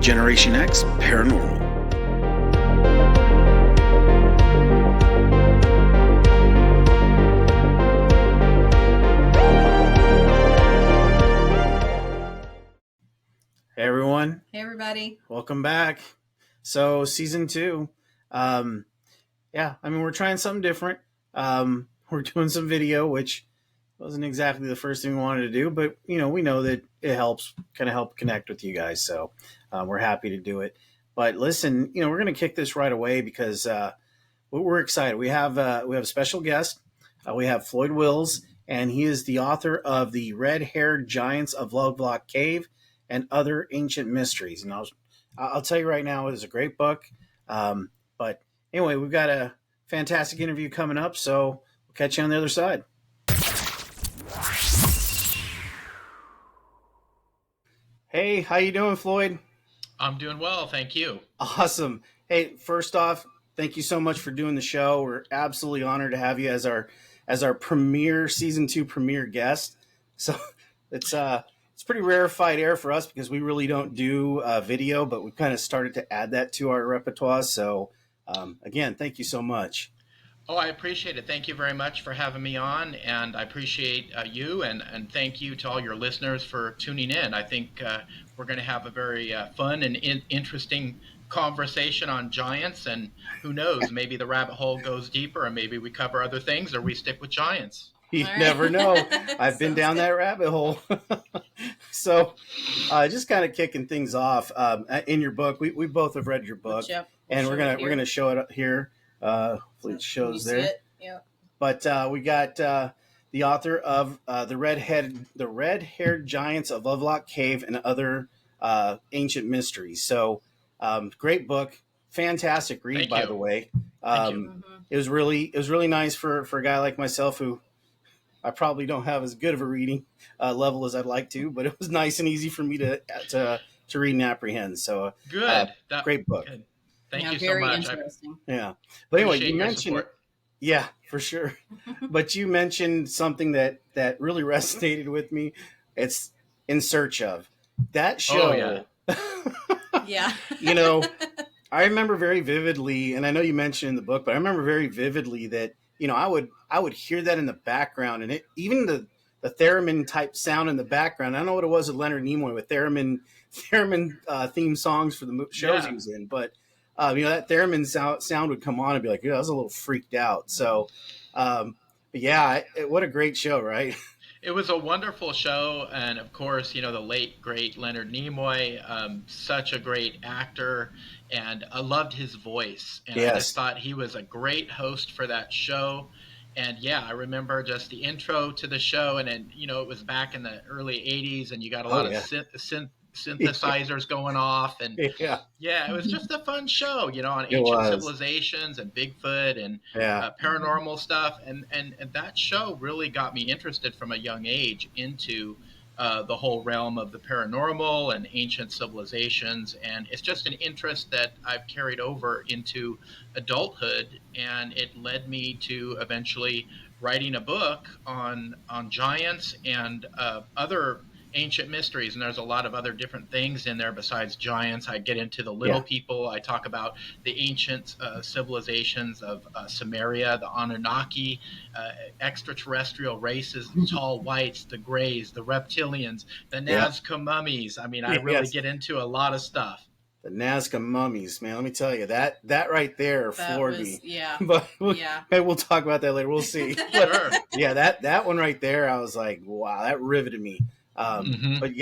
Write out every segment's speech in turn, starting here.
Generation X Paranormal. Hey everyone. Hey everybody. Welcome back. So season 2. We're trying something different. We're doing some video, which wasn't exactly the first thing we wanted to do, but we know that it helps kind of help connect with you guys. So we're happy to do it. But listen, we're going to kick this right away because we're excited. We have a special guest. We have Floyd Wills, and he is the author of The Red-Haired Giants of Lovelock Cave and Other Ancient Mysteries. And I'll tell you right now, it is a great book. But anyway, we've got a fantastic interview coming up, so we'll catch you on the other side. Hey, how you doing, Floyd? I'm doing well, thank you. Awesome. Hey, first off, thank you so much for doing the show. We're absolutely honored to have you as our premiere season 2 premiere guest. So it's pretty rarefied air for us because we really don't do video, but we've kind of started to add that to our repertoire. So again, thank you so much. Oh, I appreciate it. Thank you very much for having me on, and I appreciate you, and thank you to all your listeners for tuning in. I think we're going to have a very fun and interesting conversation on giants, and who knows, maybe the rabbit hole goes deeper, and maybe we cover other things, or we stick with giants. You never know. I've been down that rabbit hole. So just kind of kicking things off, in your book, we both have read your book, and we're gonna show it up here. Hopefully it shows there. Yeah. But we got the author of the Red-Haired Giants of Lovelock Cave and Other Ancient Mysteries. So great book, fantastic read. Thank by you. the way. Thank you. It was really nice for a guy like myself who I probably don't have as good of a reading level as I'd like to, but it was nice and easy for me to read and apprehend. So good, great book. Good. Thank you so very much. Interesting. But anyway, you mentioned support. Yeah, for sure. But you mentioned something that really resonated with me. It's In Search Of. That show. Oh, yeah. I remember very vividly, and I know you mentioned in the book, but I remember very vividly that, I would hear that in the background, and even the theremin type sound in the background. I don't know what it was with Leonard Nimoy with theremin theme songs for the shows he was in, but that theremin sound would come on and be like, I was a little freaked out. So, what a great show, right? It was a wonderful show, and of course, the late great Leonard Nimoy, such a great actor, and I loved his voice, and Yes. I just thought he was a great host for that show. And I remember just the intro to the show, and then it was back in the early '80s, and you got a lot of synthesizers going off, and it was just a fun show, on ancient civilizations and Bigfoot and paranormal stuff, and that show really got me interested from a young age into the whole realm of the paranormal and ancient civilizations, and it's just an interest that I've carried over into adulthood, and it led me to eventually writing a book on giants and other ancient mysteries. And there's a lot of other different things in there besides giants. I get into the little people. I talk about the ancient civilizations of Samaria, the Anunnaki, extraterrestrial races, the tall whites, the grays, the reptilians, the Nazca mummies. I mean, I really get into a lot of stuff. The Nazca mummies, man. Let me tell you, that right there floored me. Yeah. But maybe we'll talk about that later. We'll see. Sure. That one right there, I was like, wow, that riveted me. But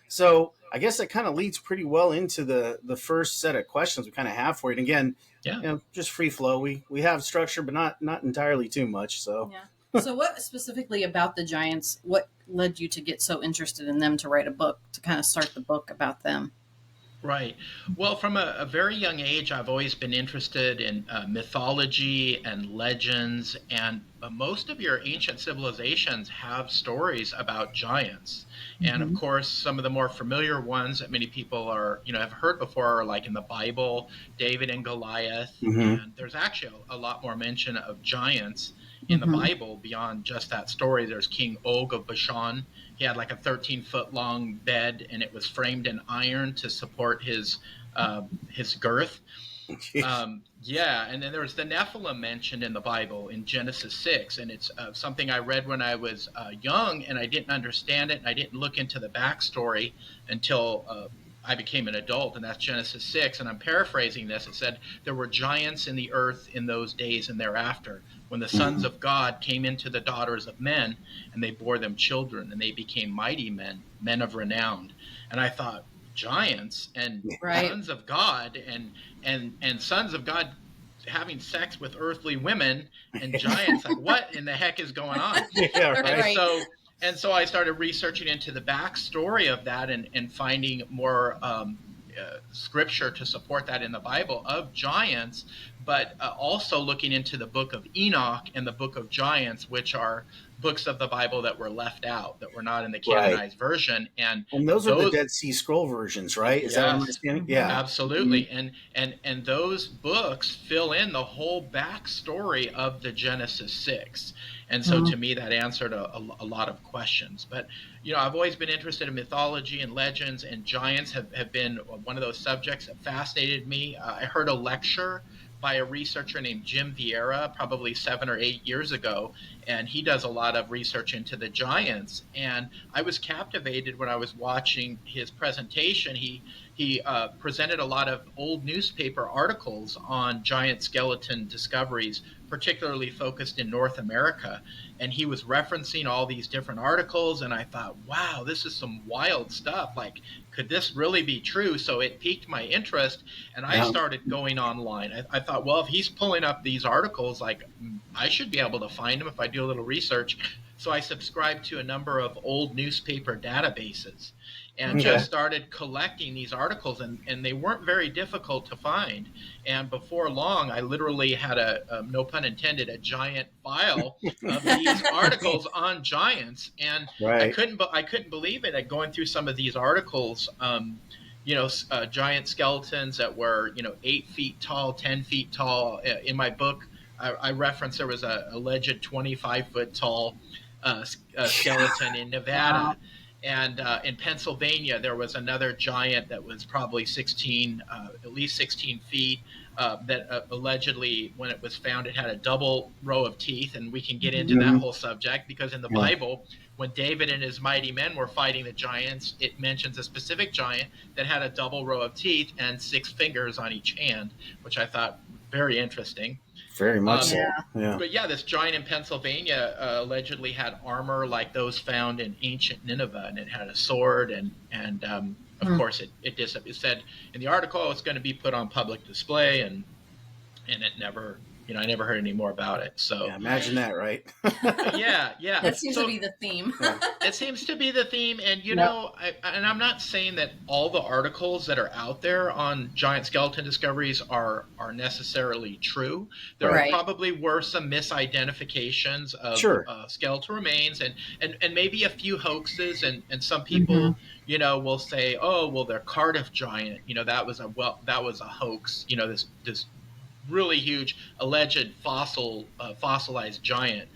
so I guess that kind of leads pretty well into the first set of questions we kind of have for you. And again, just free flow. We have structure, but not entirely too much. So So what specifically about the giants? What led you to get so interested in them to write a book, to kind of start the book about them? Right. Well, from a very young age, I've always been interested in mythology and legends, and most of your ancient civilizations have stories about giants. And of course, some of the more familiar ones that many people are, have heard before are like in the Bible, David and Goliath. And there's actually a lot more mention of giants in the Bible beyond just that story. There's King Og of Bashan. He had like a 13-foot long bed, and it was framed in iron to support his girth. Yeah, and then there was the Nephilim mentioned in the Bible in Genesis 6, and it's something I read when I was young, and I didn't understand it, and I didn't look into the backstory until I became an adult, and that's Genesis 6, and I'm paraphrasing this. It said, there were giants in the earth in those days and thereafter, when the sons of God came into the daughters of men, and they bore them children, and they became mighty men, men of renown. And I thought, giants and sons of God and sons of God having sex with earthly women and giants, like what in the heck is going on? Yeah, right. And so I started researching into the backstory of that and finding more scripture to support that in the Bible of giants, but also looking into the book of Enoch and the book of Giants, which are books of the Bible that were left out, that were not in the canonized version. And those are the Dead Sea Scroll versions, right? Is that what I'm understanding? Yeah, absolutely. And those books fill in the whole backstory of the Genesis 6. And so to me, that answered a lot of questions. But, I've always been interested in mythology and legends, and giants have been one of those subjects that fascinated me. I heard a lecture by a researcher named Jim Vieira probably 7 or 8 years ago, and he does a lot of research into the giants. And I was captivated when I was watching his presentation. He presented a lot of old newspaper articles on giant skeleton discoveries, particularly focused in North America. And he was referencing all these different articles, and I thought, wow, this is some wild stuff. Like, could this really be true? So it piqued my interest, and I started going online. I thought, well, if he's pulling up these articles, like, I should be able to find them if I do a little research. So I subscribed to a number of old newspaper databases and just started collecting these articles, and they weren't very difficult to find. And before long, I literally had no pun intended, a giant file of these articles on giants. And I couldn't believe it. Going through some of these articles, giant skeletons that were, 8 feet tall, 10 feet tall. In my book, I referenced there was a alleged 25-foot tall skeleton in Nevada. Wow. And in Pennsylvania, there was another giant that was probably at least 16 feet, that allegedly, when it was found, it had a double row of teeth. And we can get into that whole subject, because in the Bible, when David and his mighty men were fighting the giants, it mentions a specific giant that had a double row of teeth and 6 fingers on each hand, which I thought very interesting. Very much so. Yeah. But this giant in Pennsylvania allegedly had armor like those found in ancient Nineveh, and it had a sword, and of course it said in the article it's going to be put on public display, and it never, I never heard any more about it. So imagine that, right? yeah. That seems to be the theme. It seems to be the theme, and I'm not saying that all the articles that are out there on giant skeleton discoveries are necessarily true. There probably were some misidentifications of skeletal remains, and maybe a few hoaxes, and some people will say, oh, well, they're Cardiff giant, that was a hoax, this really huge alleged fossilized giant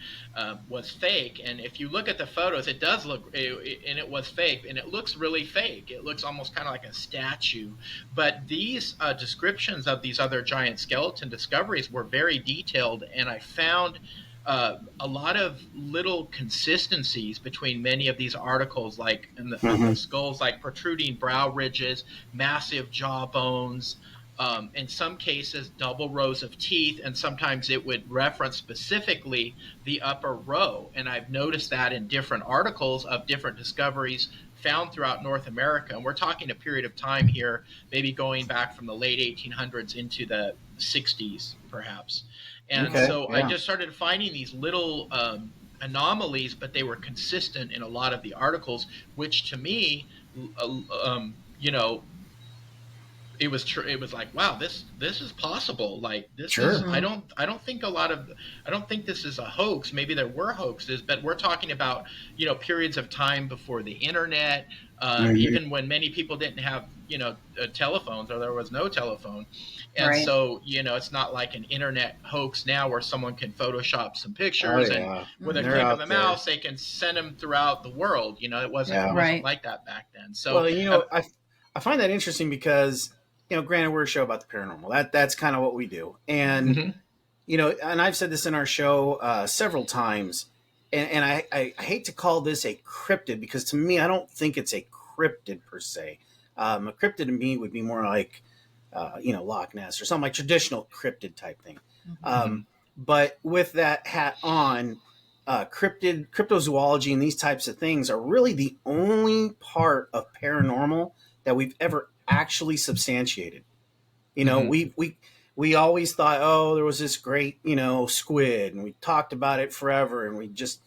was fake. And if you look at the photos, it does look, and it was fake, and it looks really fake. It looks almost kind of like a statue. But these descriptions of these other giant skeleton discoveries were very detailed, and I found a lot of little consistencies between many of these articles, like in the skulls, like protruding brow ridges, massive jaw bones, in some cases double rows of teeth, and sometimes it would reference specifically the upper row. And I've noticed that in different articles of different discoveries found throughout North America. And we're talking a period of time here, maybe going back from the late 1800s into the 60s, perhaps. And I just started finding these little anomalies, but they were consistent in a lot of the articles, which to me, it was like, wow, this is possible. Like this is, I don't think this is a hoax. Maybe there were hoaxes, but we're talking about, periods of time before the internet, even when many people didn't have, telephones, or there was no telephone. And Right. so, it's not like an internet hoax now where someone can Photoshop some pictures Oh, and yeah. with a They're click out of a there. mouse, they can send them throughout the world. It wasn't Right. like that back then. So, Well, I find that interesting because, granted, we're a show about the paranormal. That's kind of what we do. And, mhm. And I've said this in our show several times, and I hate to call this a cryptid because to me, I don't think it's a cryptid per se. A cryptid to me would be more like, Loch Ness or something like traditional cryptid type thing. Mhm. But with that hat on, cryptozoology and these types of things are really the only part of paranormal that we've ever actually substantiated. Mhm. We always thought, oh, there was this great, squid, and we talked about it forever, and we just,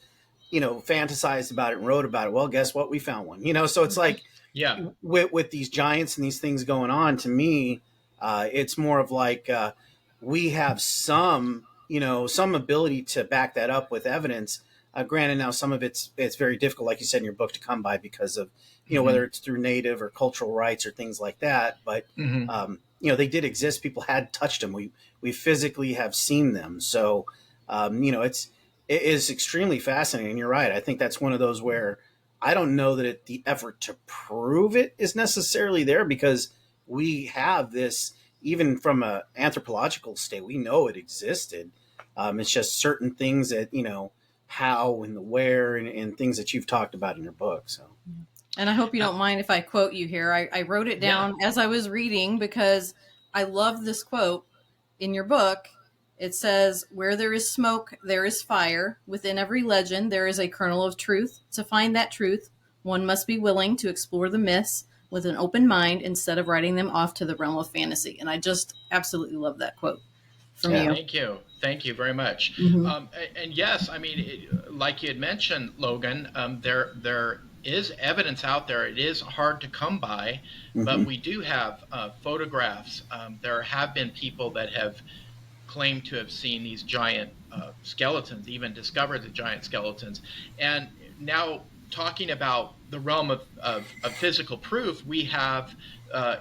fantasized about it and wrote about it. Well, guess what? We found one. So it's like Yeah. with these giants and these things going on. To me, it's more of like we have some ability to back that up with evidence. Granted, now some of it's very difficult, like you said in your book, to come by because of Mhm. whether it's through native or cultural rights or things like that. But Mhm. they did exist. People had touched them. We physically have seen them. So it is extremely fascinating. And you're right. I think that's one of those where I don't know that the effort to prove it is necessarily there because we have this even from an anthropological state. We know it existed. It's just certain things that how and the where and things that you've talked about in your book. So. And I hope you don't mind if I quote you here. I wrote it down as I was reading because I love this quote in your book. It says, "Where there is smoke, there is fire. Within every legend, there is a kernel of truth. To find that truth, one must be willing to explore the myths with an open mind instead of writing them off to the realm of fantasy." And I just absolutely love that quote from you. Thank you very much. Mm-hmm. And yes, I mean, like you had mentioned, Logan, there is evidence out there. It is hard to come by, but Mm-hmm. we do have photographs. There have been people that have claimed to have seen these giant skeletons, even discovered the giant skeletons. And now, talking about the realm of physical proof, we have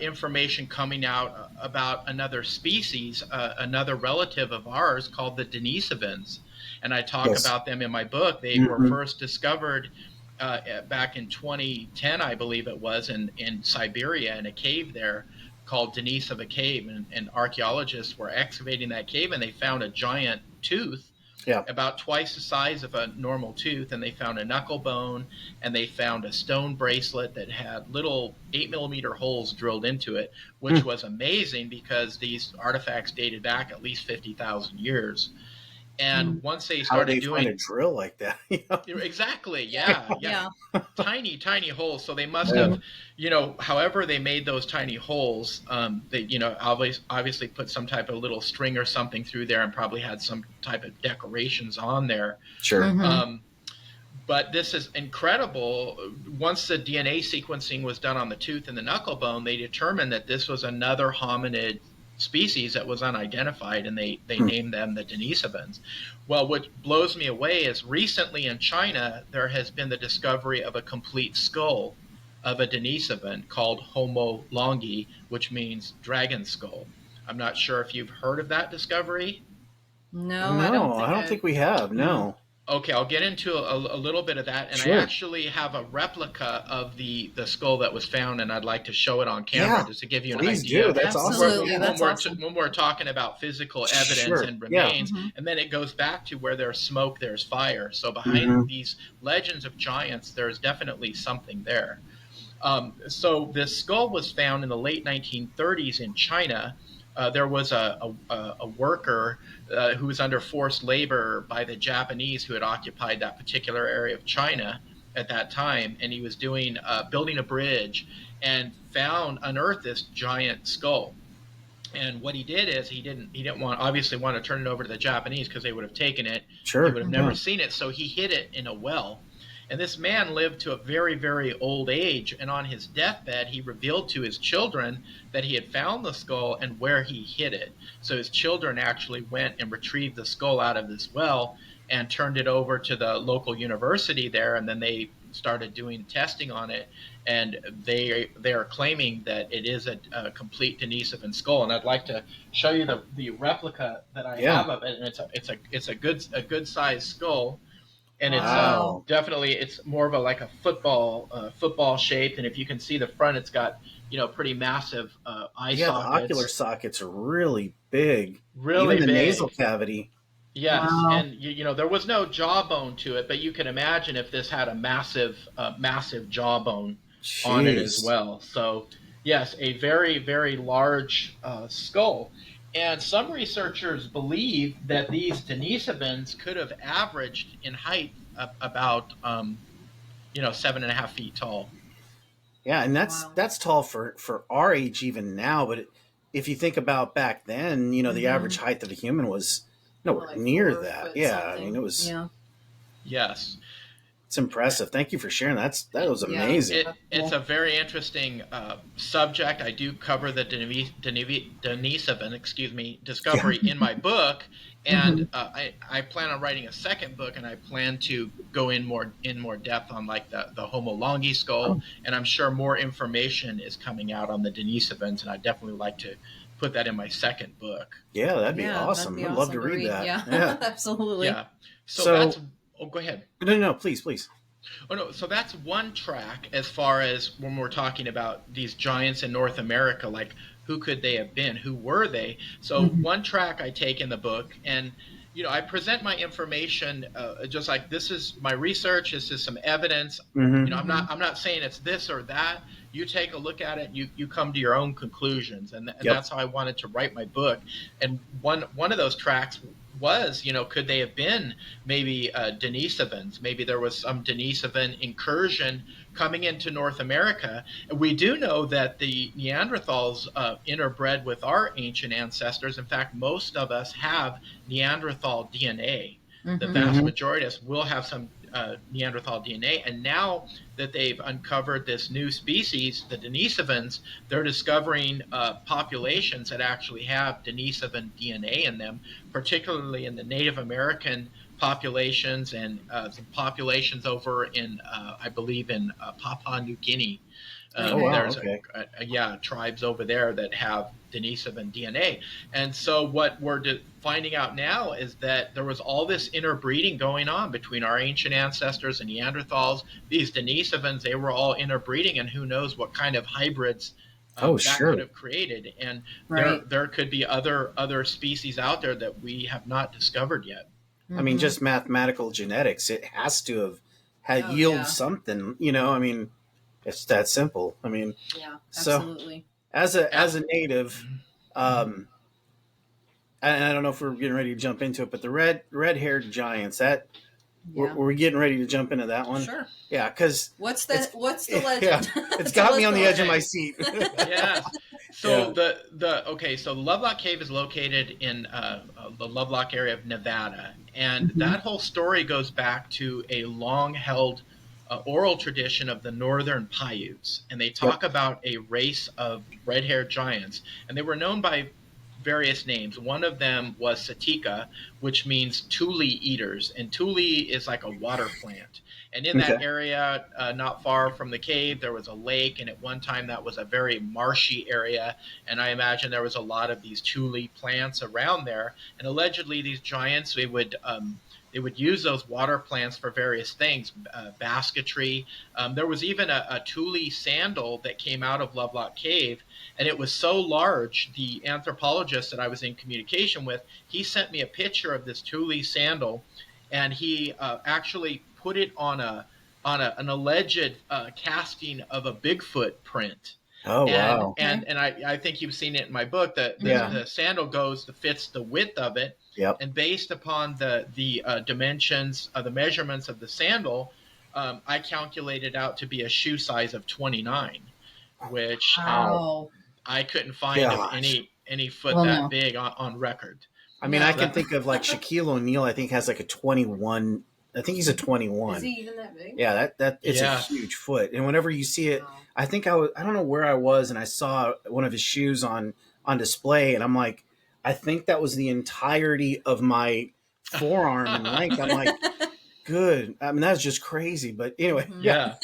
information coming out about another species, another relative of ours called the Denisovans. And I talk Yes. about them in my book. They were Mm-hmm. first discovered back in 2010, I believe it was, in Siberia, in a cave there called Denisova Cave. And archaeologists were excavating that cave, and they found a giant tooth, Yeah. about twice the size of a normal tooth. And they found a knuckle bone, and they found a stone bracelet that had little 8mm holes drilled into it, which was amazing because these artifacts dated back at least 50,000 years. And once they How did started they find a doing drill like that? exactly, Yeah. yeah, tiny holes. So they must Yeah. have, however they made those tiny holes, they, obviously put some type of little string or something through there and probably had some type of decorations on there. Sure. Mm-hmm. But this is incredible. Once the DNA sequencing was done on the tooth and the knuckle bone, they determined that this was another hominid species that was unidentified, and they named them the Denisovans. Well, what blows me away is recently in China, there has been the discovery of a complete skull of a Denisovan called Homo longi, which means dragon skull. I'm not sure if you've heard of that discovery. No, No, I don't think we have. No. No. Okay, I'll get into a little bit of that, and I Sure. actually have a replica of the skull that was found, and I'd like to show it on camera Yeah, just to give you an please idea do. That's Absolutely, awesome. that's awesome. when we're talking about physical evidence Sure. and Yeah. remains. Mhm. And then it goes back to where there's smoke, there's fire. So behind Mhm. these legends of giants, there's definitely something there. So this skull was found in the late 1930s in China. There was a worker who was under forced labor by the Japanese who had occupied that particular area of China at that time, and he was doing building a bridge and unearthed this giant skull. And what he did is he didn't obviously want to turn it over to the Japanese because they would have taken it. He Sure. would have never seen it, so he hid it in a well. And this man lived to a very, very old age. And on his deathbed, he revealed to his children that he had found the skull and where he hid it. So his children actually went and retrieved the skull out of this well and turned it over to the local university there. And then they started doing testing on it, and they are claiming that it is a complete Denisovan skull. And I'd like to show you the replica that I have of it, and it's a good sized skull. And it's definitely, it's more of like a football shape. And if you can see the front, it's got, pretty massive eye sockets. The ocular sockets are really big. Really Even the big. nasal cavity. Yes, and there was no jawbone to it, but you can imagine if this had a massive jawbone on it as well. So yes, a very, very large skull. And some researchers believe that these Denisovans could have averaged in height about 7.5 feet tall. Yeah, and that's tall for our age even now. But if you think about back then, the average height of a human was nowhere like near that. Yeah, something. I mean, it was. Yeah. Yes. It's impressive. Thank you for sharing. That was amazing. It's a very interesting subject. I do cover the Denisovan, discovery in my book, and I plan on writing a second book, and I plan to go in more depth on like the Homo longi skull, and I'm sure more information is coming out on the Denisovans, and I'd definitely like to put that in my second book. Yeah, that'd be awesome. I'd love to read that. Yeah. Absolutely. Yeah. So that's. Oh, go ahead. No, please. Oh, no. So that's one track as far as when we're talking about these giants in North America, like who could they have been? Who were they? So one track I take in the book, and, I present my information just like this is my research. This is some evidence. I'm not saying it's this or that. You take a look at it, you come to your own conclusions. And that's how I wanted to write my book. And one of those tracks was, could they have been maybe Denisovans? Maybe there was some Denisovan incursion coming into North America. And we do know that the Neanderthals interbred with our ancient ancestors. In fact, most of us have Neanderthal DNA. The vast majority of us will have some Neanderthal DNA. And now that they've uncovered this new species, the Denisovans, they're discovering populations that actually have Denisovan DNA in them, particularly in the Native American populations and some populations over in, I believe, in Papua New Guinea. There's tribes over there that have Denisovan DNA. And so what we're finding out now is that there was all this interbreeding going on between our ancient ancestors and Neanderthals. These Denisovans, they were all interbreeding, and who knows what kind of hybrids that could have created. And there could be other species out there that we have not discovered yet. I mean, just mathematical genetics, it has to have had yield something, I mean, it's that simple. I mean, absolutely. So as a native, and I don't know if we're getting ready to jump into it, but the red-haired giants, we're getting ready to jump into that one. Sure. Yeah, because what's the legend? It's got me on the edge of my seat. Yeah. So so Lovelock Cave is located in the Lovelock area of Nevada, and that whole story goes back to a long-held oral tradition of the Northern Paiutes, and they talk about a race of red-haired giants, and they were known by various names. One of them was Satika, which means tule eaters, and tule is like a water plant. And in that area, not far from the cave, there was a lake, and at one time that was a very marshy area, and I imagine there was a lot of these tule plants around there. And allegedly, these giants, they would use those water plants for various things, basketry. There was even a tule sandal that came out of Lovelock Cave, and it was so large, the anthropologist that I was in communication with, he sent me a picture of this tule sandal, and he actually put it on an alleged casting of a Bigfoot print. Oh, wow. And I think you've seen it in my book, that the sandal fits the width of it. Yep. And based upon the dimensions, the measurements of the sandal, I calculated out to be a shoe size of 29, which I couldn't find any foot that big on record. I mean, I can think of like Shaquille O'Neal, I think has like a 21. I think he's a 21. Is he even that big? Yeah, that it's a huge foot. And whenever you see it, I think I don't know where I was, and I saw one of his shoes on display, and I'm like, I think that was the entirety of my forearm in length. I'm like, Good. I mean, that's just crazy. But anyway, Mhm. Yeah.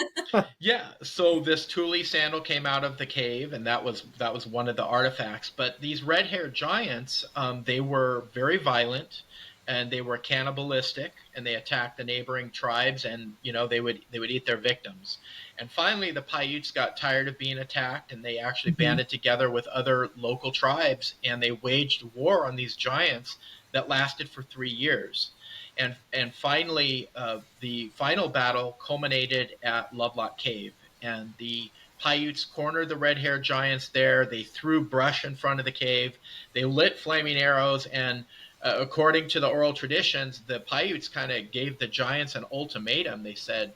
Yeah, so this Thule sandal came out of the cave, and that was one of the artifacts. But these red-haired giants, they were very violent, and they were cannibalistic, and they attacked the neighboring tribes, and they would eat their victims. And finally, the Paiutes got tired of being attacked, and they actually banded together with other local tribes, and they waged war on these giants that lasted for 3 years. And finally, the final battle culminated at Lovelock Cave, and the Paiutes cornered the red-haired giants there. They threw brush in front of the cave. They lit flaming arrows, and according to the oral traditions, the Paiutes kind of gave the giants an ultimatum. They said,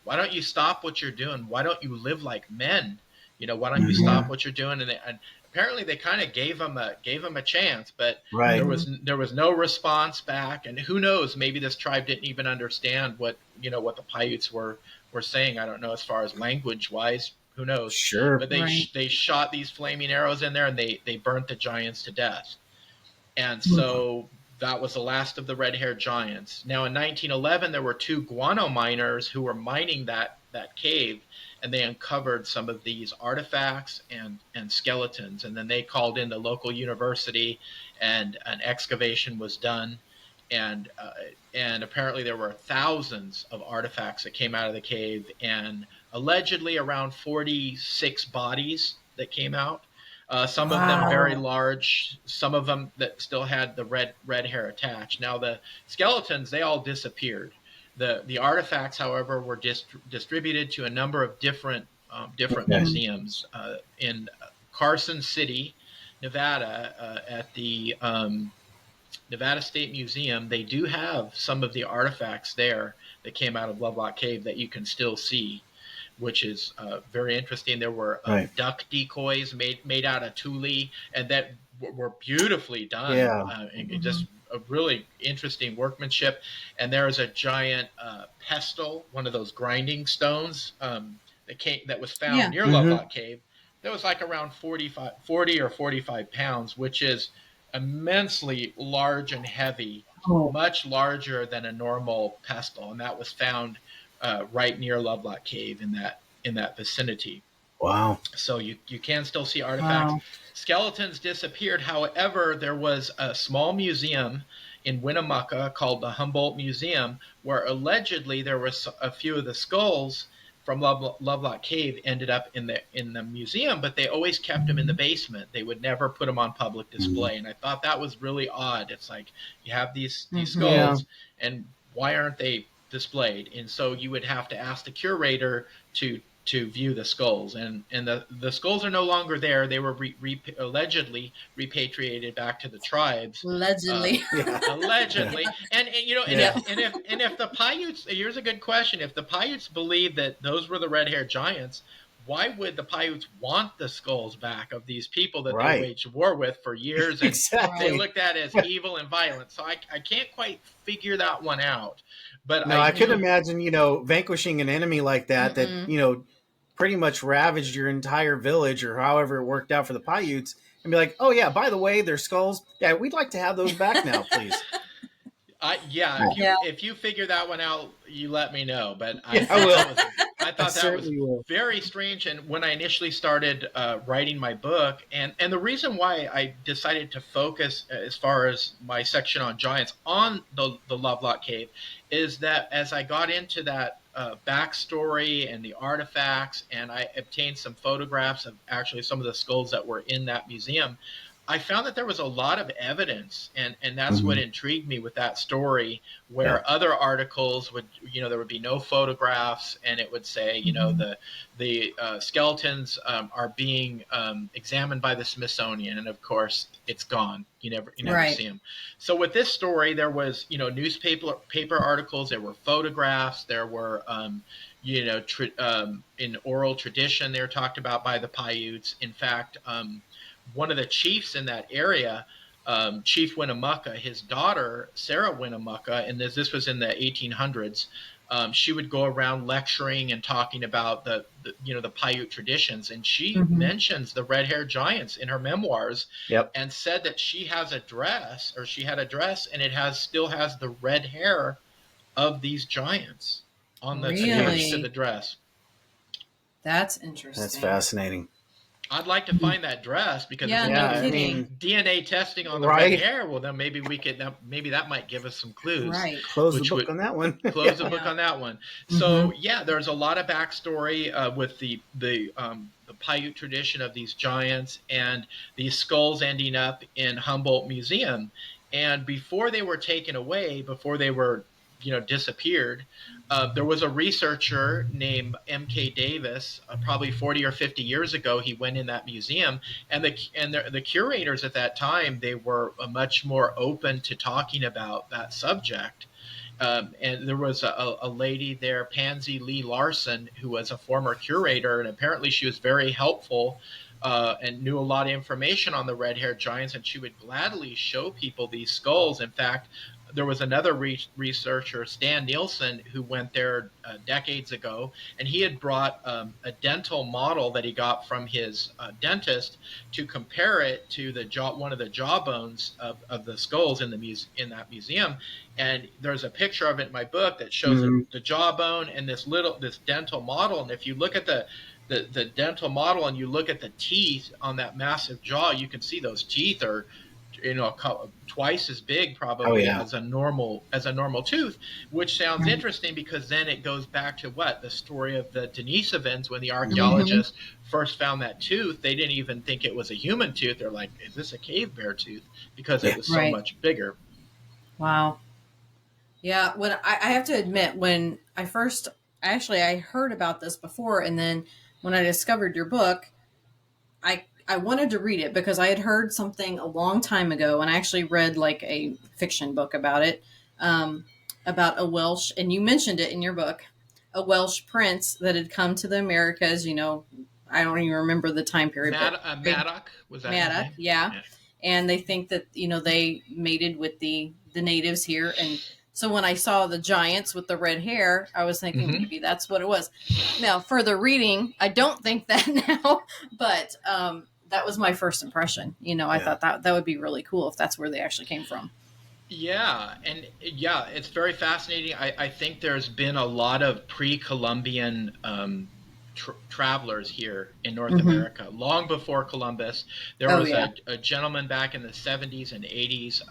why don't you stop what you're doing? Why don't you live like men? Why don't you stop what you're doing? And apparently they kind of gave them a chance, but right. there was no response back. And who knows, maybe this tribe didn't even understand what the Paiutes were saying. I don't know, as far as language wise, who knows. Sure. But they shot these flaming arrows in there, and they burnt the giants to death. And so that was the last of the red-haired giants. Now, in 1911, there were two guano miners who were mining that cave, and they uncovered some of these artifacts and skeletons. And then they called in the local university, and an excavation was done. And apparently there were thousands of artifacts that came out of the cave, and allegedly around 46 bodies that came out. Some of them very large, some of them that still had the red hair attached. Now the skeletons, they all disappeared. The artifacts, however, were distributed to a number of different museums in Carson City, Nevada, at the Nevada State Museum. They do have some of the artifacts there that came out of Lovelock Cave that you can still see, which is very interesting. There were duck decoys made out of tule, and that were beautifully done. And just a really interesting workmanship. And there is a giant pestle, one of those grinding stones that was found near Lovelock Cave. That was like around 40 or 45 pounds, which is immensely large and heavy, much larger than a normal pestle. And that was found right near Lovelock Cave in that vicinity. Wow. So you can still see artifacts. Wow. Skeletons disappeared. However, there was a small museum in Winnemucca called the Humboldt Museum, where allegedly there was a few of the skulls from Lovelock Cave ended up in the museum, but they always kept them in the basement. They would never put them on public display. And I thought that was really odd. It's like, you have these skulls, and why aren't they displayed? And so you would have to ask the curator to view the skulls, and the skulls are no longer there. They were allegedly repatriated back to the tribes. Allegedly. Allegedly. And if the Paiutes, here's a good question. If the Paiutes believed that those were the red-haired giants, why would the Paiutes want the skulls back of these people that they waged war with for years, and they looked at as evil and violent? So I can't quite figure that one out. But I could imagine, vanquishing an enemy like that, that, pretty much ravaged your entire village, or however it worked out for the Paiutes, and be like, oh yeah, by the way, their skulls, we'd like to have those back now, please. If you figure that one out, you let me know. But I thought that was very strange. And when I initially started writing my book, and the reason why I decided to focus, as far as my section on giants, on the Lovelock Cave, is that as I got into that backstory and the artifacts, and I obtained some photographs of actually some of the skulls that were in that museum, I found that there was a lot of evidence, and that's what intrigued me with that story, where other articles would, there would be no photographs, and it would say, the skeletons are being examined by the Smithsonian, and of course it's gone. You never see them. So with this story, there was, newspaper articles, there were photographs, there were, in oral tradition, they were talked about by the Paiutes. In fact, one of the chiefs in that area, Chief Winnemucca, his daughter, Sarah Winnemucca, and this was in the 1800s, she would go around lecturing and talking about the Paiute traditions. And she mentions the red-haired giants in her memoirs, and said that she had a dress, and it still has the red hair of these giants on the attached to Really? the dress. That's interesting. That's fascinating. I'd like to find that dress because if Yeah, we no can do kidding. DNA testing on the red Right. hair, well, then maybe we could. Maybe that might give us some clues. Right. Close the which book would on that one. close the Yeah. book on that one. So yeah, there's a lot of backstory with the Paiute tradition of these giants and these skulls ending up in Humboldt Museum. And before they were taken away, before they were disappeared, there was a researcher named M.K. Davis, probably 40 or 50 years ago. He went in that museum, and the curators at that time, they were much more open to talking about that subject. And there was a lady there, Pansy Lee Larson, who was a former curator, and apparently she was very helpful and knew a lot of information on the red-haired giants, and she would gladly show people these skulls. In fact, there was another researcher, Stan Nielsen, who went there decades ago, and he had brought a dental model that he got from his dentist to compare it to one of the jawbones of the skulls in that museum. And there's a picture of it in my book that shows the jawbone and this dental model. And if you look at the dental model and you look at the teeth on that massive jaw, you can see those teeth are twice as big probably as a normal tooth, which sounds interesting because then it goes back to the story of the Denisovans. When the archaeologists first found that tooth, they didn't even think it was a human tooth. They're like, is this a cave bear tooth? Because it was so much bigger. Wow. Yeah, when I have to admit, when I heard about this before, and then when I discovered your book, I wanted to read it because I had heard something a long time ago, and I actually read like a fiction book about it, about a Welsh, and you mentioned it in your book, a Welsh prince that had come to the Americas. I don't even remember the time period. Maddock was that? Maddock, yeah. And they think that they mated with the natives here, and so when I saw the giants with the red hair, I was thinking maybe that's what it was. Now, further reading, I don't think that now, but that was my first impression. I thought that would be really cool if that's where they actually came from. Yeah, and it's very fascinating. I think there's been a lot of pre-Columbian travelers here in North America. Long before Columbus, there was a gentleman back in the 70s and 80s.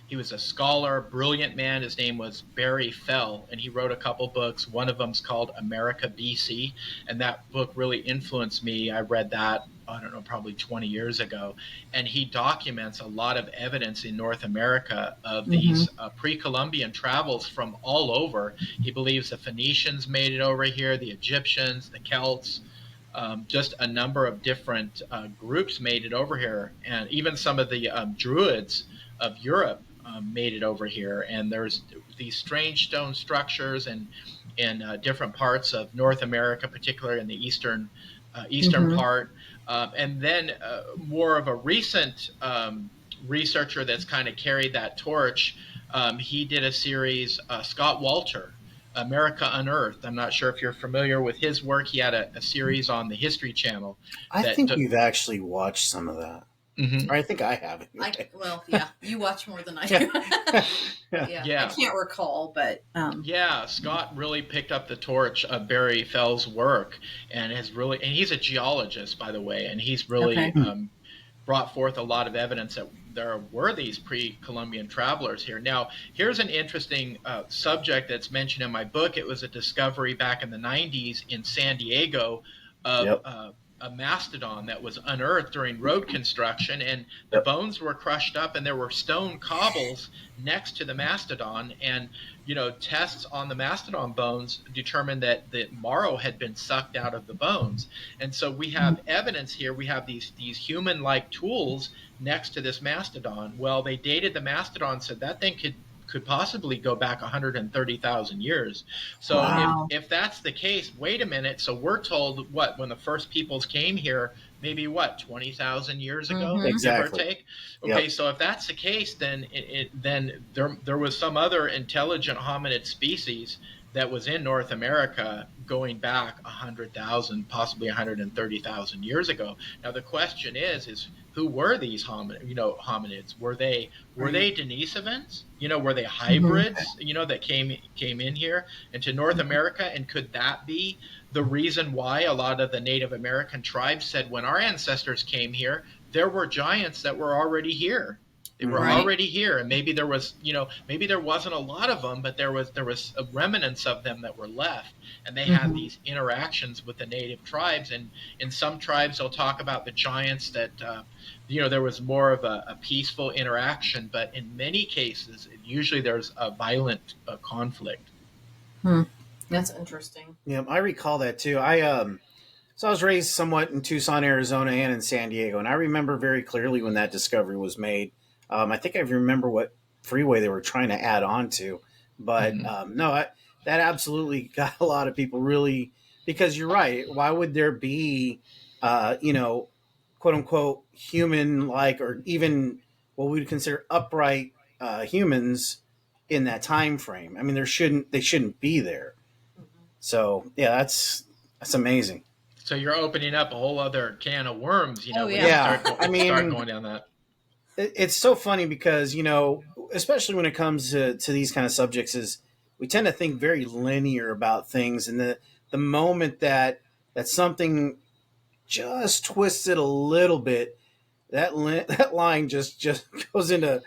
He was a scholar, brilliant man. His name was Barry Fell, and he wrote a couple books. One of them's called America BC, and that book really influenced me. I read that, I don't know, probably 20 years ago, and he documents a lot of evidence in North America of these pre-Columbian travels from all over. He believes the Phoenicians made it over here, the Egyptians, the Celts, just a number of different groups made it over here, and even some of the Druids of Europe made it over here. And there's these strange stone structures in different parts of North America, particularly in the eastern part. And then more of a recent researcher that's kind of carried that torch. He did a series, Scott Walter, America Unearthed. I'm not sure if you're familiar with his work. He had a series on the History Channel. I think we've actually watched some of that. Or I think I have. You watch more than I do. I can't recall, but Scott really picked up the torch of Barry Fell's work, and he's a geologist, by the way, and he's really brought forth a lot of evidence that there were these pre-Columbian travelers here. Now, here's an interesting subject that's mentioned in my book. It was a discovery back in the 90s in San Diego of a mastodon that was unearthed during road construction, and the bones were crushed up, and there were stone cobbles next to the mastodon, and tests on the mastodon bones determined that the marrow had been sucked out of the bones. And so we have evidence here. We have these human-like tools next to this mastodon. Well, they dated the mastodon, so that thing could possibly go back 130,000 years. So if that's the case, wait a minute. So we're told when the first peoples came here, maybe 20,000 years ago, give or take. Okay, so if that's the case, then then there was some other intelligent hominid species that was in North America going back 100,000, possibly 130,000 years ago. Now the question is who were these hominids? Were they Denisovans? Were they hybrids? That came in here into North America, and could that be the reason why a lot of the Native American tribes said, when our ancestors came here, there were giants that were already here. They were already here, and maybe there was, maybe there wasn't a lot of them, but there was remnants of them that were left, and they had these interactions with the native tribes. And in some tribes, they'll talk about the giants that, there was more of a peaceful interaction, but in many cases, usually there's a violent conflict. That's interesting. Yeah, I recall that too. So I was raised somewhat in Tucson, Arizona, and in San Diego, and I remember very clearly when that discovery was made. I think I remember what freeway they were trying to add on to, but that absolutely got a lot of people really, because you're right. Why would there be, quote unquote, human-like, or even what we would consider upright humans in that time frame? I mean, they shouldn't be there. So yeah, that's amazing. So you're opening up a whole other can of worms, Oh, when yeah. you start going down that. It's so funny because, especially when it comes to these kind of subjects, is we tend to think very linear about things. And the moment that something just twists it a little bit, that line just goes into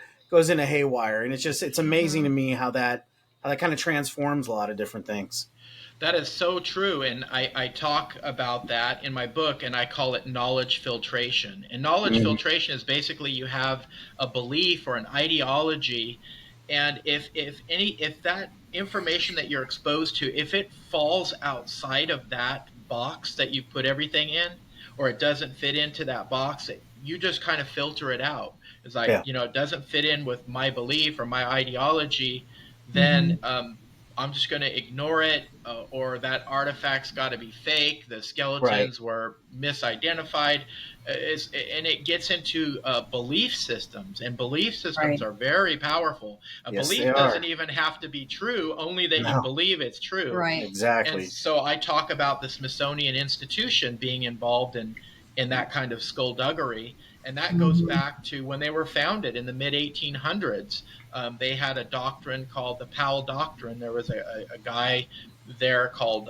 haywire. And it's amazing to me how that kind of transforms a lot of different things. That is so true, and I talk about that in my book, and I call it knowledge filtration. And knowledge filtration is basically you have a belief or an ideology, and if that information that you're exposed to, if it falls outside of that box that you put everything in, or it doesn't fit into that box, you just kind of filter it out. It's like, it doesn't fit in with my belief or my ideology, then I'm just going to ignore it, or that artifact's got to be fake. The skeletons were misidentified. And it gets into belief systems, and belief systems are very powerful. A belief doesn't even have to be true, only that you believe it's true. Right. Exactly. And so I talk about the Smithsonian Institution being involved in that kind of skullduggery. And that goes back to when they were founded in the mid-1800s. They had a doctrine called the Powell Doctrine. There was a guy there called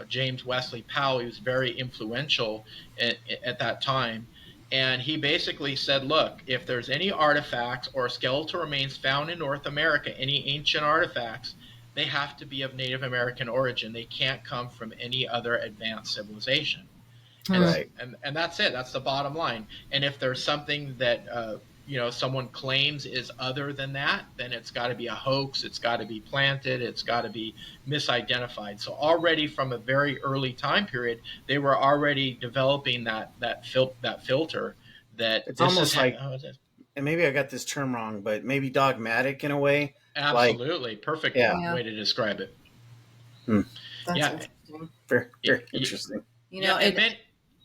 James Wesley Powell. He was very influential at that time. And he basically said, look, if there's any artifacts or skeletal remains found in North America, any ancient artifacts, they have to be of Native American origin. They can't come from any other advanced civilization. And that's it. That's the bottom line. And if there's something that someone claims is other than that, then it's got to be a hoax. It's got to be planted. It's got to be misidentified. So already from a very early time period, they were already developing that filter. That it's almost like, and maybe I got this term wrong, but maybe dogmatic in a way. Absolutely, perfect way to describe it. That's interesting. Very interesting.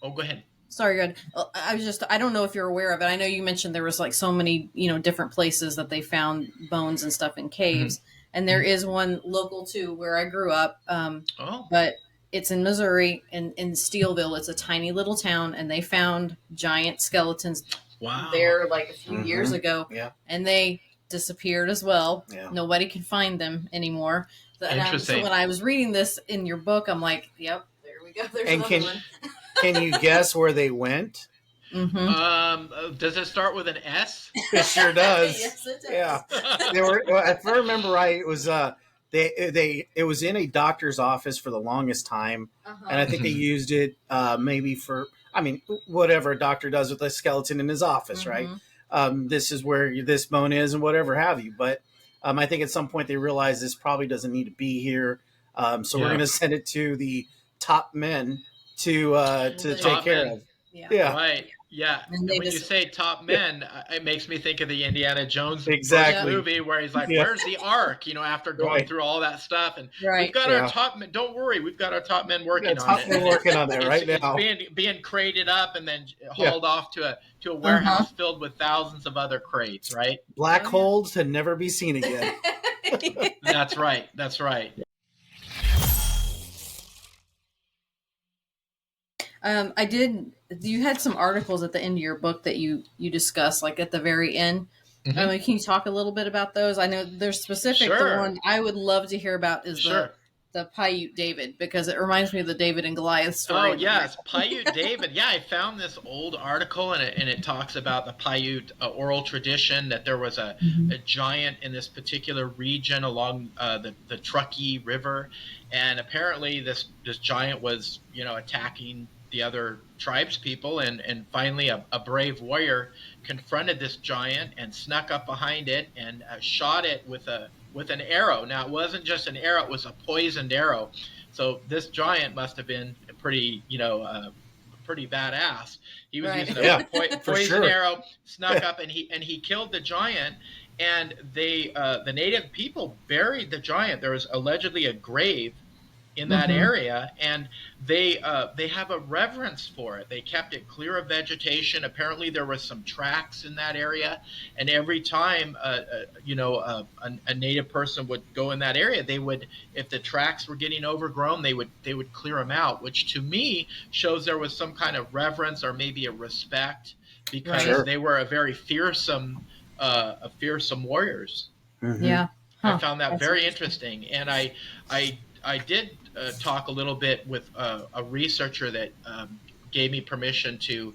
Go ahead. Sorry, good. I don't know if you're aware of it. I know you mentioned there was like so many, different places that they found bones and stuff in caves. And there is one local too where I grew up. But it's in Missouri, in Steelville. It's a tiny little town, and they found giant skeletons there like a few years ago. Yeah. And they disappeared as well. Yeah. Nobody can find them anymore. Interesting. So when I was reading this in your book, I'm like, yep, there we go. There's another one. Can you guess where they went? Does it start with an S? It sure does. Yes, it does. Yeah, they were. If I remember right, it was it was in a doctor's office for the longest time, and I think they used it maybe for whatever a doctor does with a skeleton in his office, right? This is where this bone is, and whatever have you. But I think at some point they realized this probably doesn't need to be here, so we're going to send it to the top men to take care of. Yeah. Right. Yeah. And when you say top men, it makes me think of the Indiana Jones movie where he's like, where's the Ark? After going through all that stuff. And we've got our top men. Don't worry. We've got our top men working on it. Men working on that right now. It's being crated up and then hauled off to a warehouse filled with thousands of other crates, right? Black holes to never be seen again. That's right. That's right. I did. You had some articles at the end of your book that you discussed, like at the very end. Mm-hmm. Can you talk a little bit about those? I know they're specific. The Sure. one I would love to hear about is Sure. the Paiute David, because it reminds me of the David and Goliath story Oh in the yes, Bible. Paiute David. Yeah, I found this old article and it talks about the Paiute oral tradition that there was a giant in this particular region along the Truckee River, and apparently this giant was attacking the other tribes people, and finally a brave warrior confronted this giant and snuck up behind it and shot it with an arrow. Now it wasn't just an arrow; it was a poisoned arrow. So this giant must have been pretty badass. He was Right. using Yeah, a for poison sure. arrow, snuck up, and he killed the giant. And the native people buried the giant. There was allegedly a grave in that Mm-hmm. area, and they have a reverence for it. They kept it clear of vegetation. Apparently, there was some tracks in that area, and every time a native person would go in that area, they would, if the tracks were getting overgrown, they would clear them out, which to me shows there was some kind of reverence or maybe a respect Right. because Sure. they were a fearsome warriors. Hmm. Yeah. I Huh. found that That's very interesting. interesting, and I did talk a little bit with a researcher that gave me permission to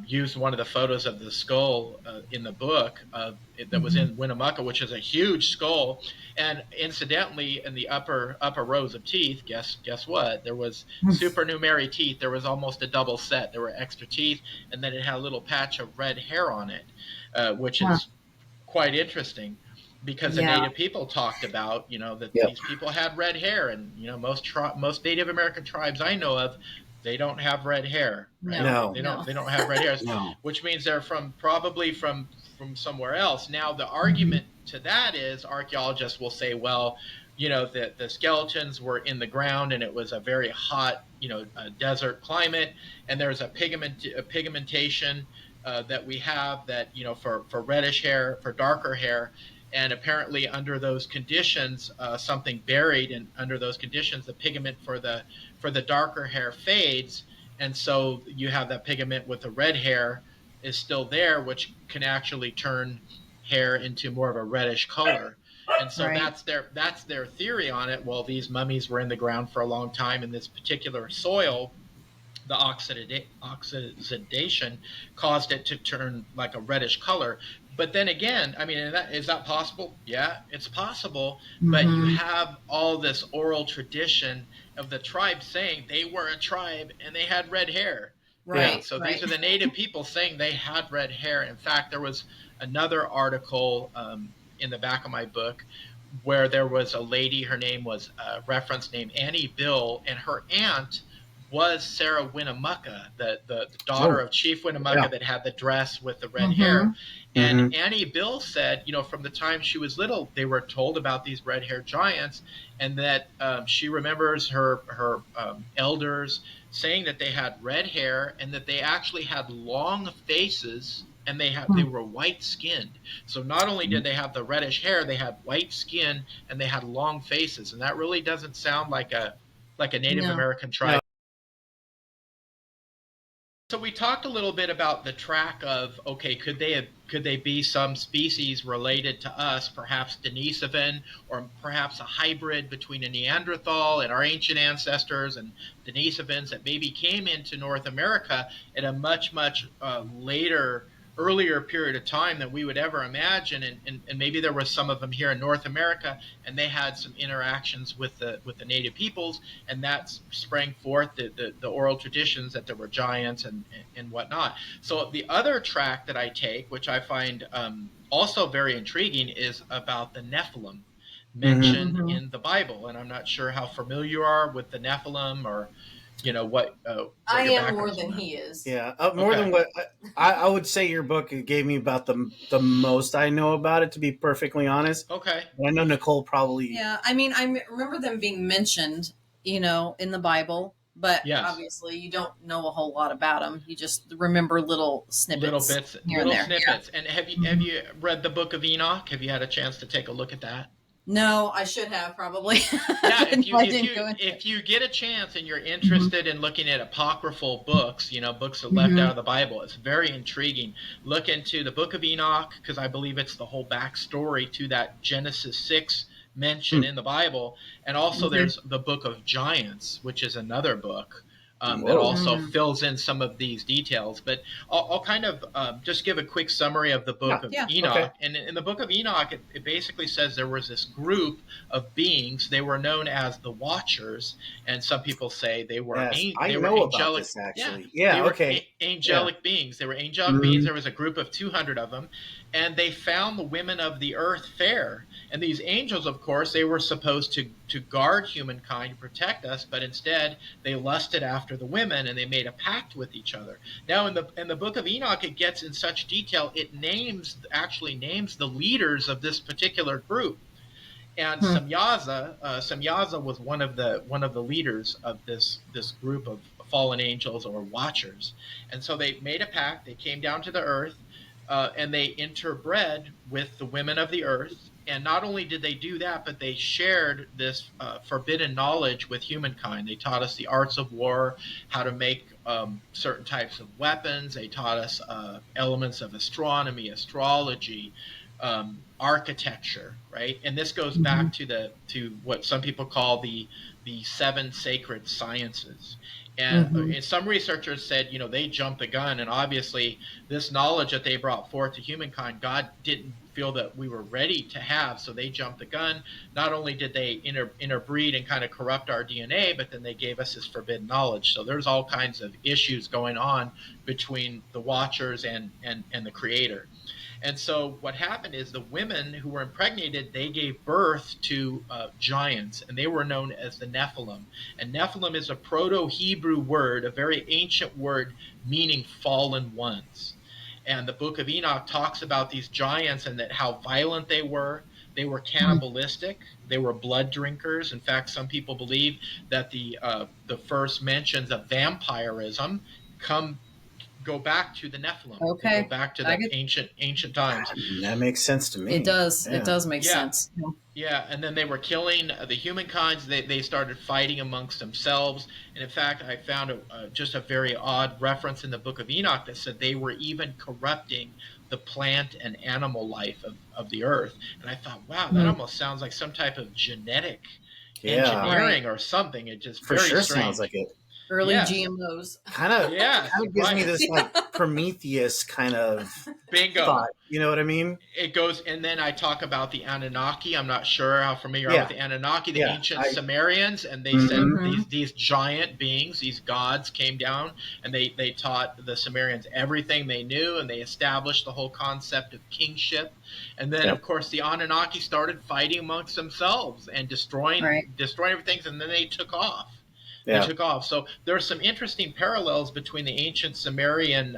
use one of the photos of the skull in the book that was Mm-hmm. in Winnemucca, which is a huge skull. And incidentally, in the upper rows of teeth, guess what? There was supernumerary teeth. There was almost a double set. There were extra teeth, and then it had a little patch of red hair on it, which Huh. is quite interesting because the Yeah. native people talked about, that Yep. these people had red hair, and most Native American tribes I know of, they don't have red hair, right? No. They, No. they don't No. they don't have red hairs, No. which means they're probably from somewhere else. Now the Mm-hmm. argument to that is archaeologists will say, well, the skeletons were in the ground and it was a very hot, desert climate, and there's a pigmentation that we have that for reddish hair, for darker hair, and apparently under those conditions, something buried, and under those conditions, the pigment for the darker hair fades, and so you have that pigment with the red hair is still there, which can actually turn hair into more of a reddish color. And so Right. that's their theory on it. Well, these mummies were in the ground for a long time in this particular soil. The oxidation caused it to turn like a reddish color. But then again, I mean, is that possible? Yeah, it's possible. But you Mm-hmm. have all this oral tradition of the tribe saying they were a tribe and they had red hair, Yeah. right? Right. So these Right. are the native people saying they had red hair. In fact, there was another article in the back of my book where there was a lady, her name was reference named Annie Bill, and her aunt was Sarah Winnemucca, the daughter Oh, of Chief yeah. Winnemucca that had the dress with the red Mm-hmm. hair. And Hmm. Annie Bill said, from the time she was little, they were told about these red haired giants, and that she remembers her elders saying that they had red hair and that they actually had long faces and they were white skinned. So not only did they have the reddish hair, they had white skin and they had long faces, and that really doesn't sound like a Native No. American tribe. So we talked a little bit about the track of, okay, could they be some species related to us, perhaps Denisovan, or perhaps a hybrid between a Neanderthal and our ancient ancestors and Denisovans that maybe came into North America at a much earlier period of time than we would ever imagine, and maybe there were some of them here in North America, and they had some interactions with the native peoples, and that sprang forth the oral traditions that there were giants and whatnot. So the other track that I take, which I find also very intriguing, is about the Nephilim Hmm. mentioned Mm-hmm. in the Bible, and I'm not sure how familiar you are with the Nephilim, or what I your am background more is than on that. he is. Yeah. More Okay. than what I would say, your book gave me about the most I know about it. To be perfectly honest, Okay. but I know Nicole probably. Yeah. I mean, remember them being mentioned, in the Bible, but Yes. obviously you don't know a whole lot about them. You just remember little Little snippets bits, here and little there. Yeah. snippets. And have Mm-hmm. you read the Book of Enoch? Have you had a chance to take a look at that? No, I should have probably. Yeah, If if you get a chance and you're interested in looking at apocryphal books, books that left out of the Bible, it's very intriguing. Look into the Book of Enoch, because I believe it's the whole backstory to that Genesis 6 mention in the Bible, and also there's the Book of Giants, which is another book. That also fills in some of these details. But I'll kind of just give a quick summary of the Book of Enoch. Okay. And in the Book of Enoch, it basically says there was this group of beings. They were known as the Watchers, and some people say they were angelic. About this, actually. Yeah, okay. Angelic beings. They were angelic beings. There was a group of 200 of them, and they found the women of the earth fair. And these angels, of course, they were supposed to guard humankind, protect us, but instead they lusted after the women, and they made a pact with each other. Now, in the Book of Enoch, it gets in such detail. It actually names the leaders of this particular group. And Semyaza was one of the leaders of this group of fallen angels or watchers. And so they made a pact. They came down to the earth, and they interbred with the women of the earth. And not only did they do that, but they shared this forbidden knowledge with humankind. They taught us the arts of war, how to make certain types of weapons. They taught us elements of astronomy, astrology, architecture, right? And this goes back to what some people call the 7 sacred sciences. And some researchers said, they jumped the gun, and obviously this knowledge that they brought forth to humankind, God didn't feel that we were ready to have, so they jumped the gun. Not only did they interbreed and kind of corrupt our DNA, but then they gave us this forbidden knowledge. So there's all kinds of issues going on between the Watchers and the Creator. And so what happened is the women who were impregnated, they gave birth to giants, and they were known as the Nephilim. And Nephilim is a Proto-Hebrew word, a very ancient word meaning fallen ones. And the Book of Enoch talks about these giants and that how violent they were. They were cannibalistic. They were blood drinkers. In fact, some people believe that the first mentions of vampirism go back to the Nephilim. Okay. They go back to the ancient times. That makes sense to me. It does. Yeah. It does make sense. Yeah, and then they were killing the humankind. They started fighting amongst themselves. And in fact, I found just a very odd reference in the Book of Enoch that said they were even corrupting the plant and animal life of the earth. And I thought, wow, that almost sounds like some type of genetic engineering or something. It just for very sure strange. Sounds like it. Early GMOs. Kind of gives me this like Prometheus kind of bingo thought. You know what I mean? It goes, and then I talk about the Anunnaki. I'm not sure how familiar you are with the Anunnaki, the ancient Sumerians, and they said these giant beings, these gods came down, and they taught the Sumerians everything they knew, and they established the whole concept of kingship. And then, of course, the Anunnaki started fighting amongst themselves and destroying everything, and then they took off. They took off. So there are some interesting parallels between the ancient Sumerian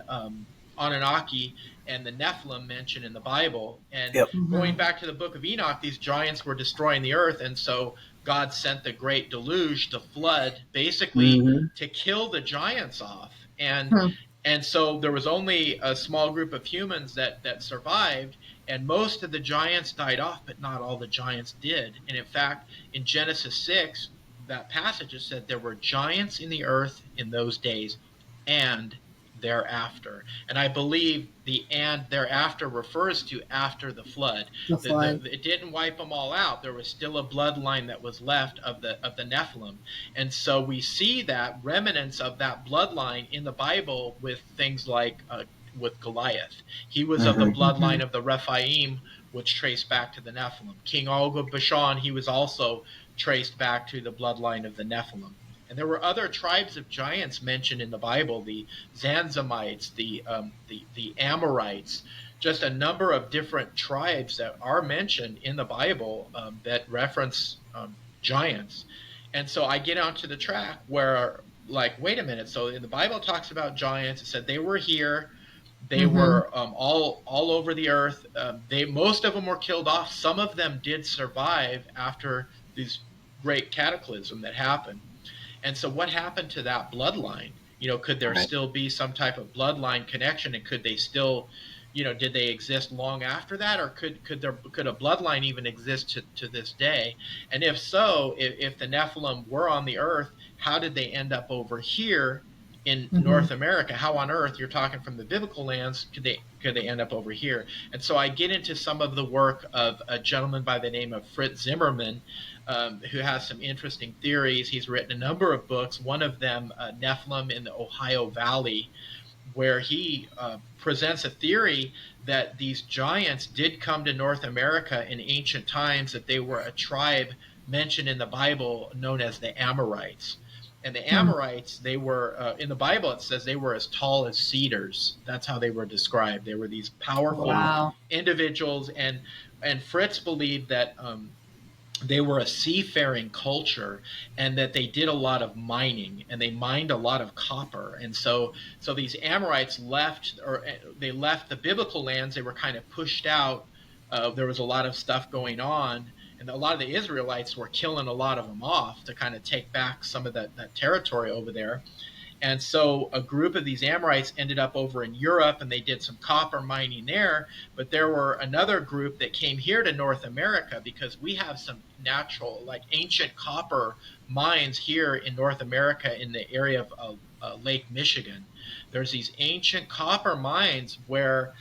Anunnaki and the Nephilim mentioned in the Bible. And going back to the Book of Enoch, these giants were destroying the earth, and so God sent the great deluge, the flood, basically to kill the giants off. And so there was only a small group of humans that survived, and most of the giants died off, but not all the giants did. And in fact, in Genesis 6, that passage has said there were giants in the earth in those days and thereafter. And I believe the and thereafter refers to after the flood. It didn't wipe them all out. There was still a bloodline that was left of the Nephilim. And so we see that remnants of that bloodline in the Bible with things like with Goliath. He was of the bloodline of the Rephaim, which traced back to the Nephilim. King Og of Bashan, he was also traced back to the bloodline of the Nephilim. And there were other tribes of giants mentioned in the Bible, the Zanzamites, the Amorites, just a number of different tribes that are mentioned in the Bible that reference giants. And so I get onto the track where, like, wait a minute. So in the Bible it talks about giants. It said they were here. They were all over the earth. Most of them were killed off. Some of them did survive after these great cataclysm that happened. And so what happened to that bloodline? Could there still be some type of bloodline connection, and could they still did they exist long after that, or could a bloodline even exist to this day? And if so, if the Nephilim were on the earth, how did they end up over here in North America? How on earth, you're talking from the biblical lands, could they end up over here? And so I get into some of the work of a gentleman by the name of Fritz Zimmerman, who has some interesting theories. He's written a number of books, one of them, Nephilim in the Ohio Valley, where he presents a theory that these giants did come to North America in ancient times, that they were a tribe mentioned in the Bible known as the Amorites. And the Amorites, they were, in the Bible, it says they were as tall as cedars. That's how they were described. They were these powerful individuals. And Fritz believed that they were a seafaring culture, and that they did a lot of mining, and they mined a lot of copper. And so these Amorites left the biblical lands. They were kind of pushed out. There was a lot of stuff going on, and a lot of the Israelites were killing a lot of them off to kind of take back some of that territory over there. And so a group of these Amorites ended up over in Europe, and they did some copper mining there. But there were another group that came here to North America, because we have some natural, like ancient copper mines here in North America in the area of Lake Michigan. There's these ancient copper mines where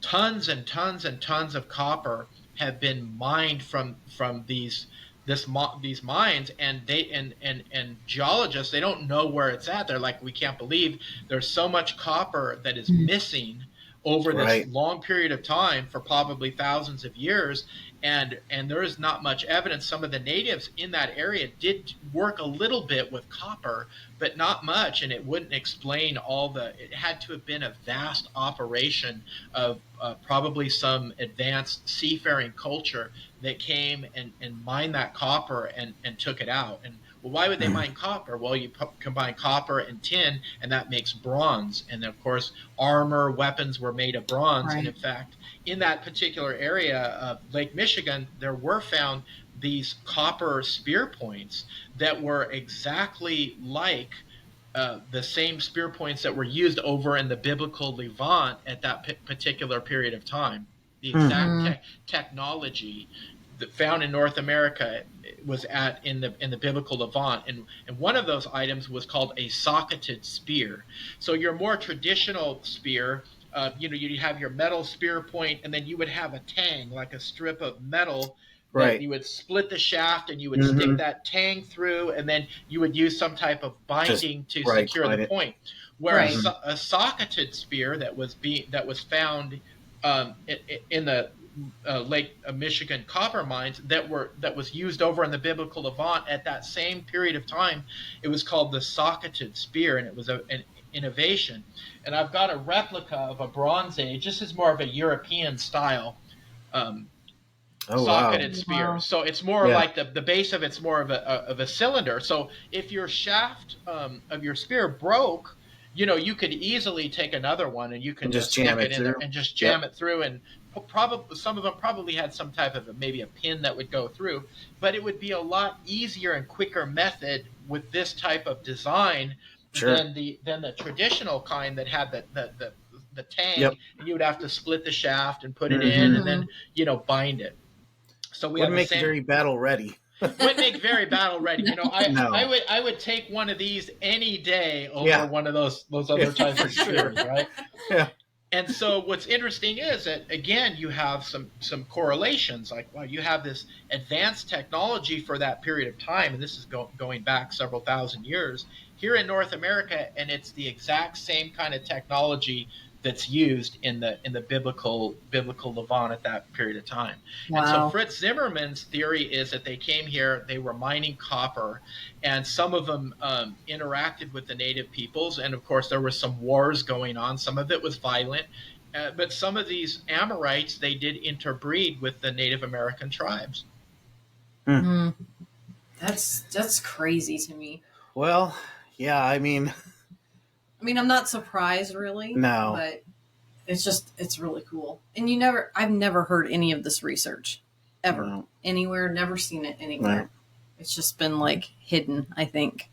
tons and tons and tons of copper have been mined from these mines, and geologists, they don't know where it's at. They're like, we can't believe there's so much copper that is missing over this long period of time, for probably thousands of years, and there is not much evidence. Some of the natives in that area did work a little bit with copper, but not much, and it wouldn't explain it had to have been a vast operation of probably some advanced seafaring culture that came and mined that copper and took it out. And well, why would they mine copper? Well, you combine copper and tin, and that makes bronze. And of course, armor, weapons were made of bronze. And in fact, in that particular area of Lake Michigan, there were found these copper spear points that were exactly like the same spear points that were used over in the biblical Levant at that particular period of time. The exact technology that found in North America was in the biblical Levant, and one of those items was called a socketed spear. So your more traditional spear, you'd have your metal spear point, and then you would have a tang, like a strip of metal. Right. You would split the shaft, and you would stick that tang through, and then you would use some type of binding to secure the point. Whereas a socketed spear that was found in the Lake Michigan copper mines that was used over in the biblical Levant at that same period of time, it was called the socketed spear, and it was an innovation. And I've got a replica of a Bronze Age. This is more of a European style socketed spear. Wow. So it's more like the base of it's more of a cylinder. So if your shaft of your spear broke, you could easily take another one, and you could just jam it in there and just jam it through. And probably some of them probably had some type of maybe a pin that would go through, but it would be a lot easier and quicker method with this type of design than the traditional kind that had the tang. And you would have to split the shaft and put it in, and then bind it. So we wouldn't make it very battle ready. Wouldn't make very battle ready. I would take one of these any day over one of those other types of spears, right? Yeah. And so what's interesting is that, again, you have some correlations. Like, wow, you have this advanced technology for that period of time, and this is going back several thousand years here in North America, and it's the exact same kind of technology that's used in the biblical Levant at that period of time. Wow. And so Fritz Zimmerman's theory is that they came here, they were mining copper, and some of them interacted with the native peoples. And of course, there were some wars going on. Some of it was violent, but some of these Amorites, they did interbreed with the Native American tribes. That's crazy to me. Well, yeah, I mean, I'm not surprised, really. No. But it's really cool. And I've never heard any of this research ever anywhere, never seen it anywhere. No. It's just been hidden, I think.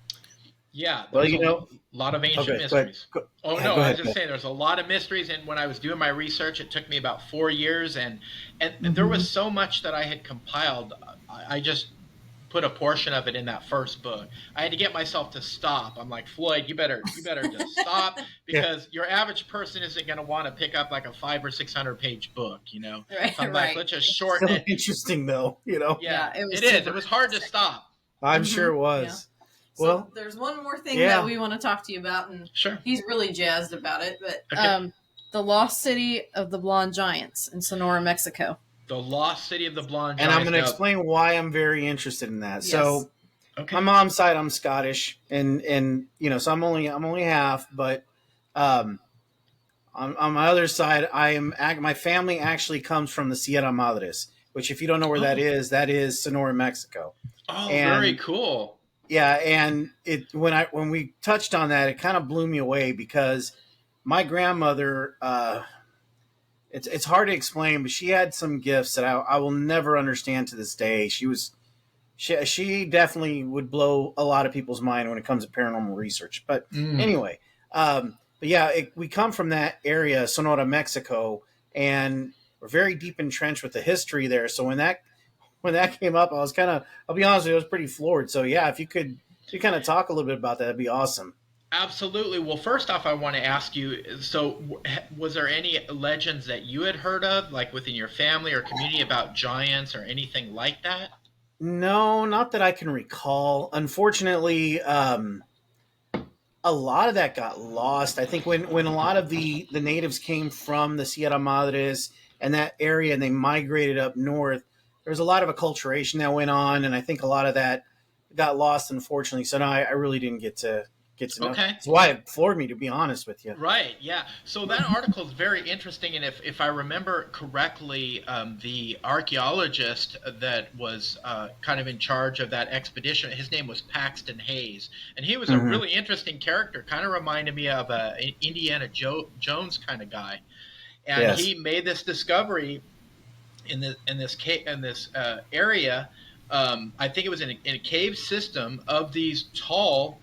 Yeah, Well, there's a lot of ancient okay, go ahead. mysteries. Oh Yeah, no, go I ahead. was just saying there's a lot of mysteries, and when I was doing my research, it took me about 4 years, and there Mm-hmm. was so much that I had compiled. I just put a portion of it in that first book. I had to get myself to stop. I'm like, Floyd, you better just stop, Yeah, because your average person isn't going to want to pick up like a 500 or 600 page book, you know. Right, So I'm like, right. let's just shorten still it. interesting though. You know, Yeah, Yeah, it was it is. It super was hard to interesting. stop. I'm Mm-hmm. sure it Yeah. was. So Well, there's one more thing yeah. that we want to talk to you about, and Sure. he's really jazzed about it. But Okay. the lost city of the Blonde Giants in Sonora, Mexico. The Lost City of the Blonde And I'm Giants. going to Now, explain why I'm very interested in that. Yes. So, my okay. mom's side, I'm Scottish, and so I'm only half, but um, on my other side, my family actually comes from the Sierra Madres, which, if you don't know where Oh, that is Sonora, Mexico. oh, very And cool. yeah, and when we touched on that, it kind of blew me away because my grandmother, it's hard to explain, but she had some gifts that I will never understand to this day. She definitely would blow a lot of people's mind when it comes to paranormal research. But Mm. anyway, but yeah, we come from that area, Sonora, Mexico, and we're very deep entrenched with the history there. So when that came up, I was I'll be honest with you, I was pretty floored. So yeah, if you kind of talk a little bit about that, that'd be awesome. Absolutely. Well, first off, I want to ask you, so was there any legends that you had heard of, like within your family or community, about giants or anything like that? No, not that I can recall. Unfortunately, a lot of that got lost. I think when a lot of the natives came from the Sierra Madres and that area and they migrated up north, there was a lot of acculturation that went on, and I think a lot of that got lost, unfortunately. So no, I really didn't get to know. Okay. That's why it floored me, to be honest with you. Right, yeah. So that article is very interesting, and if I remember correctly, the archaeologist that was kind of in charge of that expedition, his name was Paxton Hayes, and he was a Hmm. really interesting character. Kind of reminded me of a Indiana Jones kind of guy, and Yes. he made this discovery in this area. I think it was in a cave system of these tall,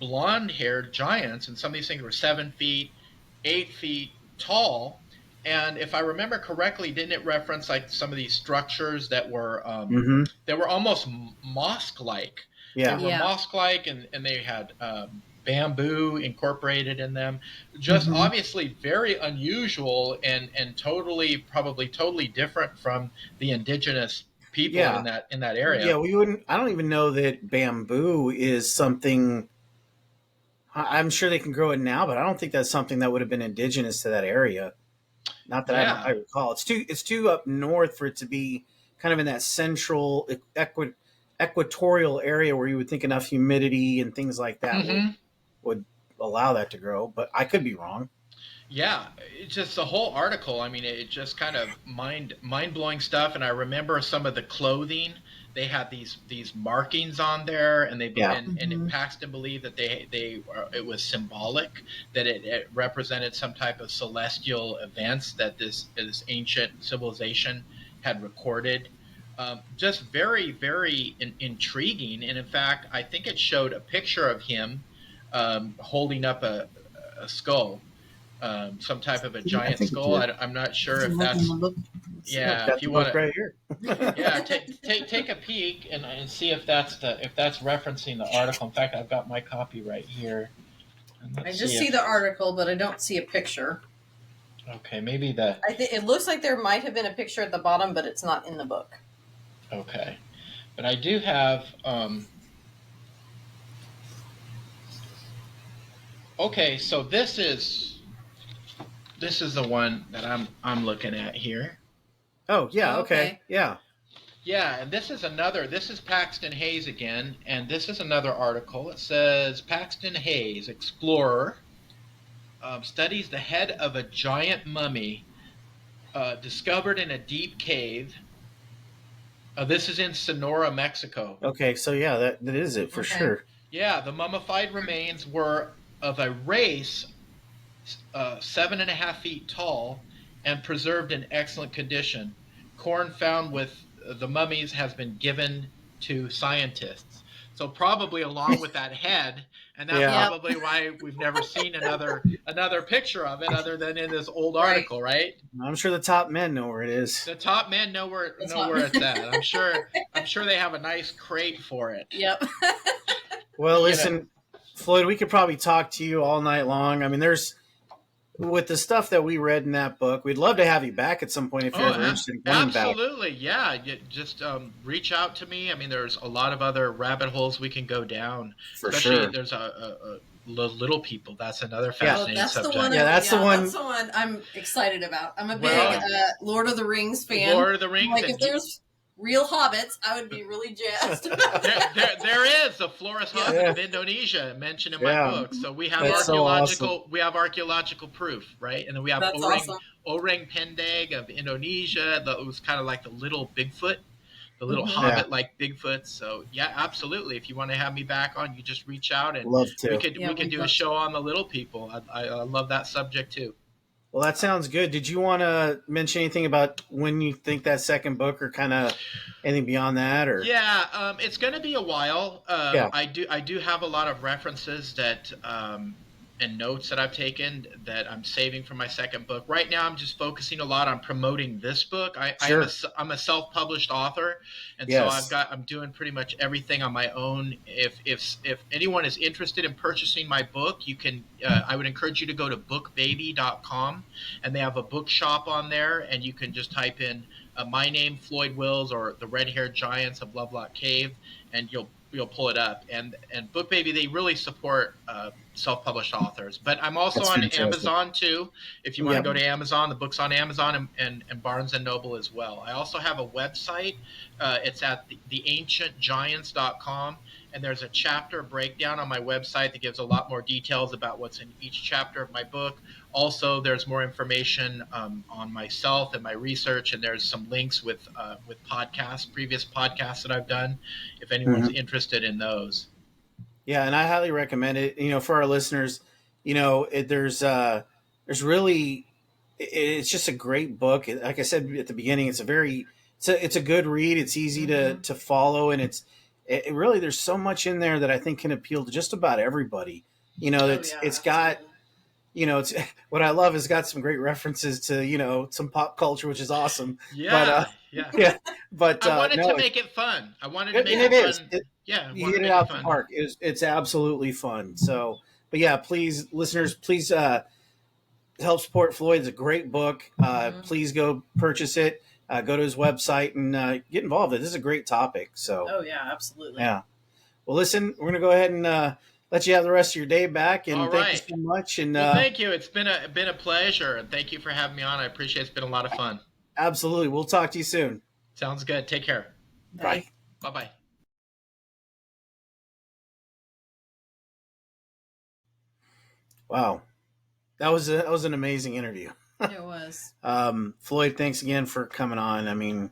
blonde-haired giants, and some of these things were 7 feet, 8 feet tall. And if I remember correctly, didn't it reference like some of these structures Hmm. that were almost mosque-like? They Yeah. were Yeah. mosque-like, and they had bamboo incorporated in them. Just Mm-hmm. obviously very unusual, and probably totally different from the indigenous people Yeah. in that Yeah. area. We wouldn't. I don't even know that bamboo is something. I'm sure they can grow it now, but I don't think that's something that would have been indigenous to that area. Not that I Yeah. recall. It's too up north for it to be kind of in that central equatorial area where you would think enough humidity and things like that would Hmm. would allow that to grow. But I could be wrong. Yeah, it's just the whole article. I mean, it just kind of mind blowing stuff. And I remember some of the clothing. They had these markings on there, and Yeah. Mm-hmm. Paxton believed that it was symbolic, that it represented some type of celestial events that this ancient civilization had recorded. Just very very intriguing. And in fact, I think it showed a picture of him holding up a skull, some type of a I giant think it skull. did. I'm not sure I'm if looking that's, the book. I've yeah. If got the you want book to, right here. yeah, take a peek and see if that's referencing the article. In fact, I've got my copy right here. And I let's just see see if, the article, but I don't see a picture. okay, maybe the, I think it looks like there might have been a picture at the bottom, but it's not in the book. okay, but I do have. Okay, so this is the one that I'm looking at here. Oh yeah. Oh, Okay. okay. Yeah. Yeah, and this is Paxton Hayes again, and this is another article. It says Paxton Hayes, explorer, studies the head of a giant mummy discovered in a deep cave. This is in Sonora, Mexico. Okay. So yeah, that is it for Okay. sure. Yeah, the mummified remains were of a race 7.5 feet tall and preserved in excellent condition. Corn found with the mummies has been given to scientists. So probably along with that head, and that's probably why we've never seen another picture of it other than in this old article, right? I'm sure the top men know where it is. The top men know where it's at. I'm sure they have a nice crate for it. Yep. Well, listen, Floyd, we could probably talk to you all night long. I mean, with the stuff that we read in that book, we'd love to have you back at some point if you're ever interested in coming back. Absolutely, yeah. You just reach out to me. I mean, there's a lot of other rabbit holes we can go down. Especially there's a little people. That's another fascinating subject. That's the one I'm excited about. I'm a big Lord of the Rings fan. Lord of the Rings. Like, if there's real hobbits, I would be really jazzed. there is a Flores hobbit of Indonesia mentioned in my book. So we have archaeological proof, right? And then we have Orang Pendek of Indonesia. That was kind of like the little Bigfoot, the little hobbit like Bigfoot. So yeah, absolutely. If you want to have me back on, you just reach out and love to. we could do a show on the little people. I love that subject too. Well, that sounds good. Did you want to mention anything about when you think that second book, or kind of anything beyond that? Or it's going to be a while. I do have a lot of references that and notes that I've taken that I'm saving for my second book. Right now, I'm just focusing a lot on promoting this book. I'm a self-published author, and so I'm doing pretty much everything on my own. If anyone is interested in purchasing my book, you can. I would encourage you to go to bookbaby.com, and they have a bookshop on there, and you can just type in my name, Floyd Wills, or the Red-Haired Giants of Lovelock Cave, and you'll pull it up. And BookBaby, they really support self-published authors. But I'm also on Amazon too. If you want to go to Amazon, the book's on Amazon and Barnes & Noble as well. I also have a website. It's at theancientgiants.com. And there's a chapter breakdown on my website that gives a lot more details about what's in each chapter of my book. Also, there's more information on myself and my research, and there's some links with previous podcasts that I've done, if anyone's interested in those. Yeah, and I highly recommend it. For our listeners, there's really, it's just a great book. Like I said at the beginning, it's a good read. It's easy to follow, and it really, there's so much in there that I think can appeal to just about everybody. It's got. It's what I love is got some great references to, some pop culture, which is awesome. But I wanted to make it fun. I wanted to make it fun. You hit it out the park. It's absolutely fun. So, but yeah, please, listeners, please help support Floyd. It's a great book. Please go purchase it. Go to his website and get involved. This is a great topic. So. Oh yeah, absolutely. Yeah. Well, listen, we're gonna go ahead and let you have the rest of your day back, and thank you so much. And thank you. It's been a pleasure, and thank you for having me on. I appreciate it. It's been a lot of fun. Absolutely. We'll talk to you soon. Sounds good. Take care. Bye. Bye-bye. Wow. That was an amazing interview. It was. Floyd, thanks again for coming on. I mean,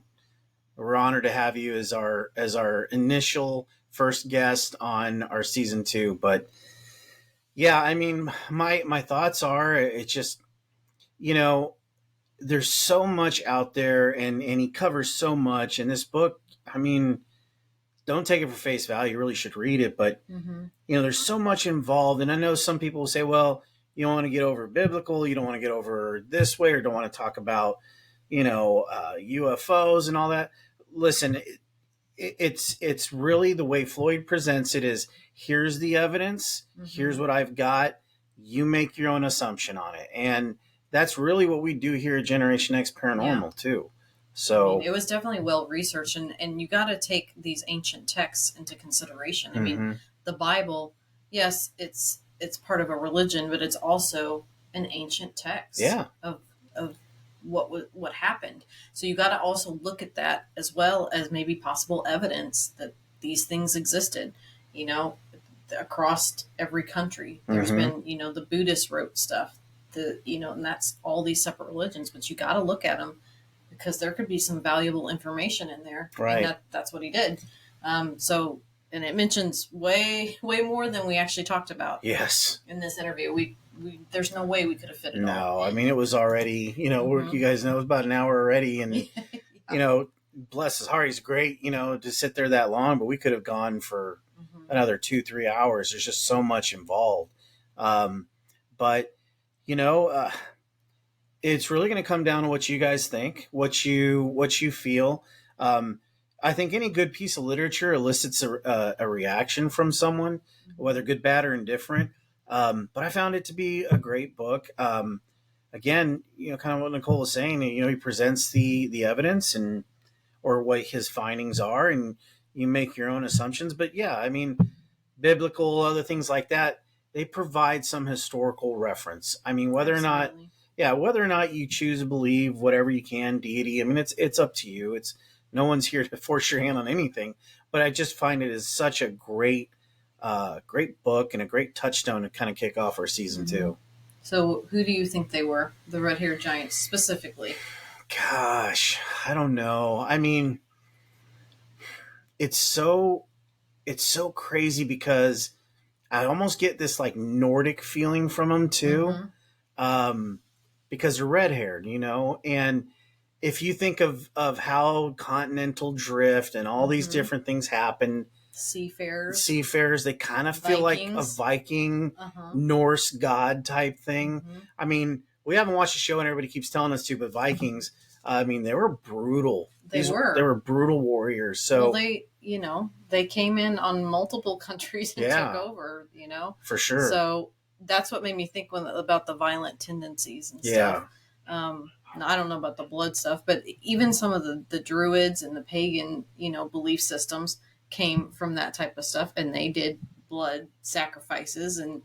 we're honored to have you as our initial first guest on our season 2. But yeah, I mean, my thoughts are, it's just, there's so much out there, and he covers so much in this book. I mean, don't take it for face value. You really should read it. But, there's so much involved. And I know some people will say, well, you don't want to get over biblical. You don't want to get over this way, or don't want to talk about, UFOs and all that. Listen, it's really the way Floyd presents it is, here's the evidence. Here's what I've got. You make your own assumption on it. And that's really what we do here at Generation X Paranormal too. So it was definitely well researched, and you got to take these ancient texts into consideration. I mean, the Bible, yes, it's part of a religion, but it's also an ancient text of what happened. So you got to also look at that, as well as maybe possible evidence that these things existed, across every country. There's been, the Buddhists wrote stuff, and that's all these separate religions, but you got to look at them, because there could be some valuable information in there. Right. And that's what he did. And it mentions way more than we actually talked about. Yes. In this interview, we there's no way we could have fit it all. No, I mean, it was already, you guys know, it was about an hour already, and bless his heart, he's great, to sit there that long, but we could have gone for another 2-3 hours. There's just so much involved. But it's really going to come down to what you guys think, what you feel. I think any good piece of literature elicits a reaction from someone, whether good, bad, or indifferent. But I found it to be a great book. Again, kind of what Nicole was saying. He presents the evidence or what his findings are, and you make your own assumptions. But yeah, I mean, biblical, other things like that, they provide some historical reference. I mean, whether or not you choose to believe whatever you can, deity, I mean, it's up to you. No one's here to force your hand on anything. But I just find it is such a great book and a great touchstone to kind of kick off our season 2. So who do you think they were, the red-haired giants specifically? Gosh, I don't know. I mean, it's so crazy because I almost get this like Nordic feeling from them too, because they're red-haired, and if you think of how continental drift and all these different things happen, seafarers, they kind of feel like a Viking, Norse god type thing. I mean, we haven't watched the show and everybody keeps telling us to, but Vikings, I mean, they were brutal. They were brutal warriors. So they came in on multiple countries and took over, For sure. So that's what made me think about the violent tendencies and stuff. I don't know about the blood stuff, but even some of the druids and the pagan, belief systems came from that type of stuff, and they did blood sacrifices and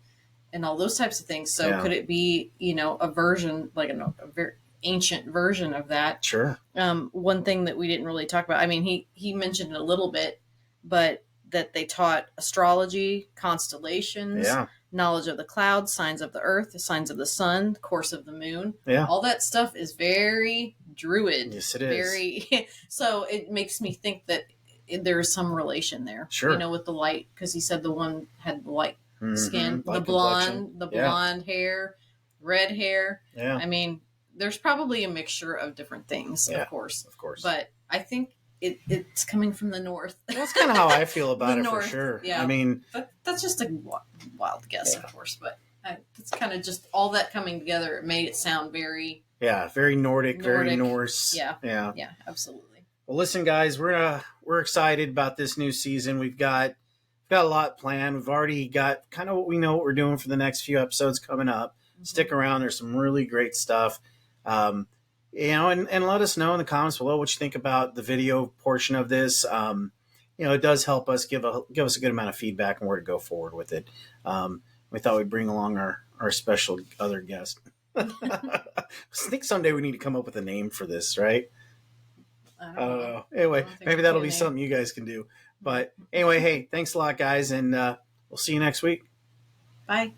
all those types of things. So could it be, a version, like a very ancient version of that? Sure. One thing that we didn't really talk about, I mean, he mentioned it a little bit, but that they taught astrology, constellations, knowledge of the clouds, signs of the earth, signs of the sun, course of the moon. Yeah. All that stuff is very druid. Yes, it is. So it makes me think that there is some relation there. Sure. With the light, because he said the one had light skin, light the blonde hair, red hair. Yeah. I mean, there's probably a mixture of different things, of course. But I think it's coming from the north. That's kind of how I feel about it, north, for sure. Yeah. I mean, that's just a wild guess, of course, but it's kind of just all that coming together. It made it sound very very Nordic, very Norse. Yeah, absolutely. Well, listen, guys, we're excited about this new season. We've got a lot planned. We've already got kind of what we're doing for the next few episodes coming up. Stick around. There's some really great stuff. And let us know in the comments below what you think about the video portion of this. It does help us give us a good amount of feedback on where to go forward with it. We thought we'd bring along our special other guest. I think someday we need to come up with a name for this, right? I don't know. Anyway, maybe that'll be something you guys can do. But anyway, hey, thanks a lot, guys, and we'll see you next week. Bye.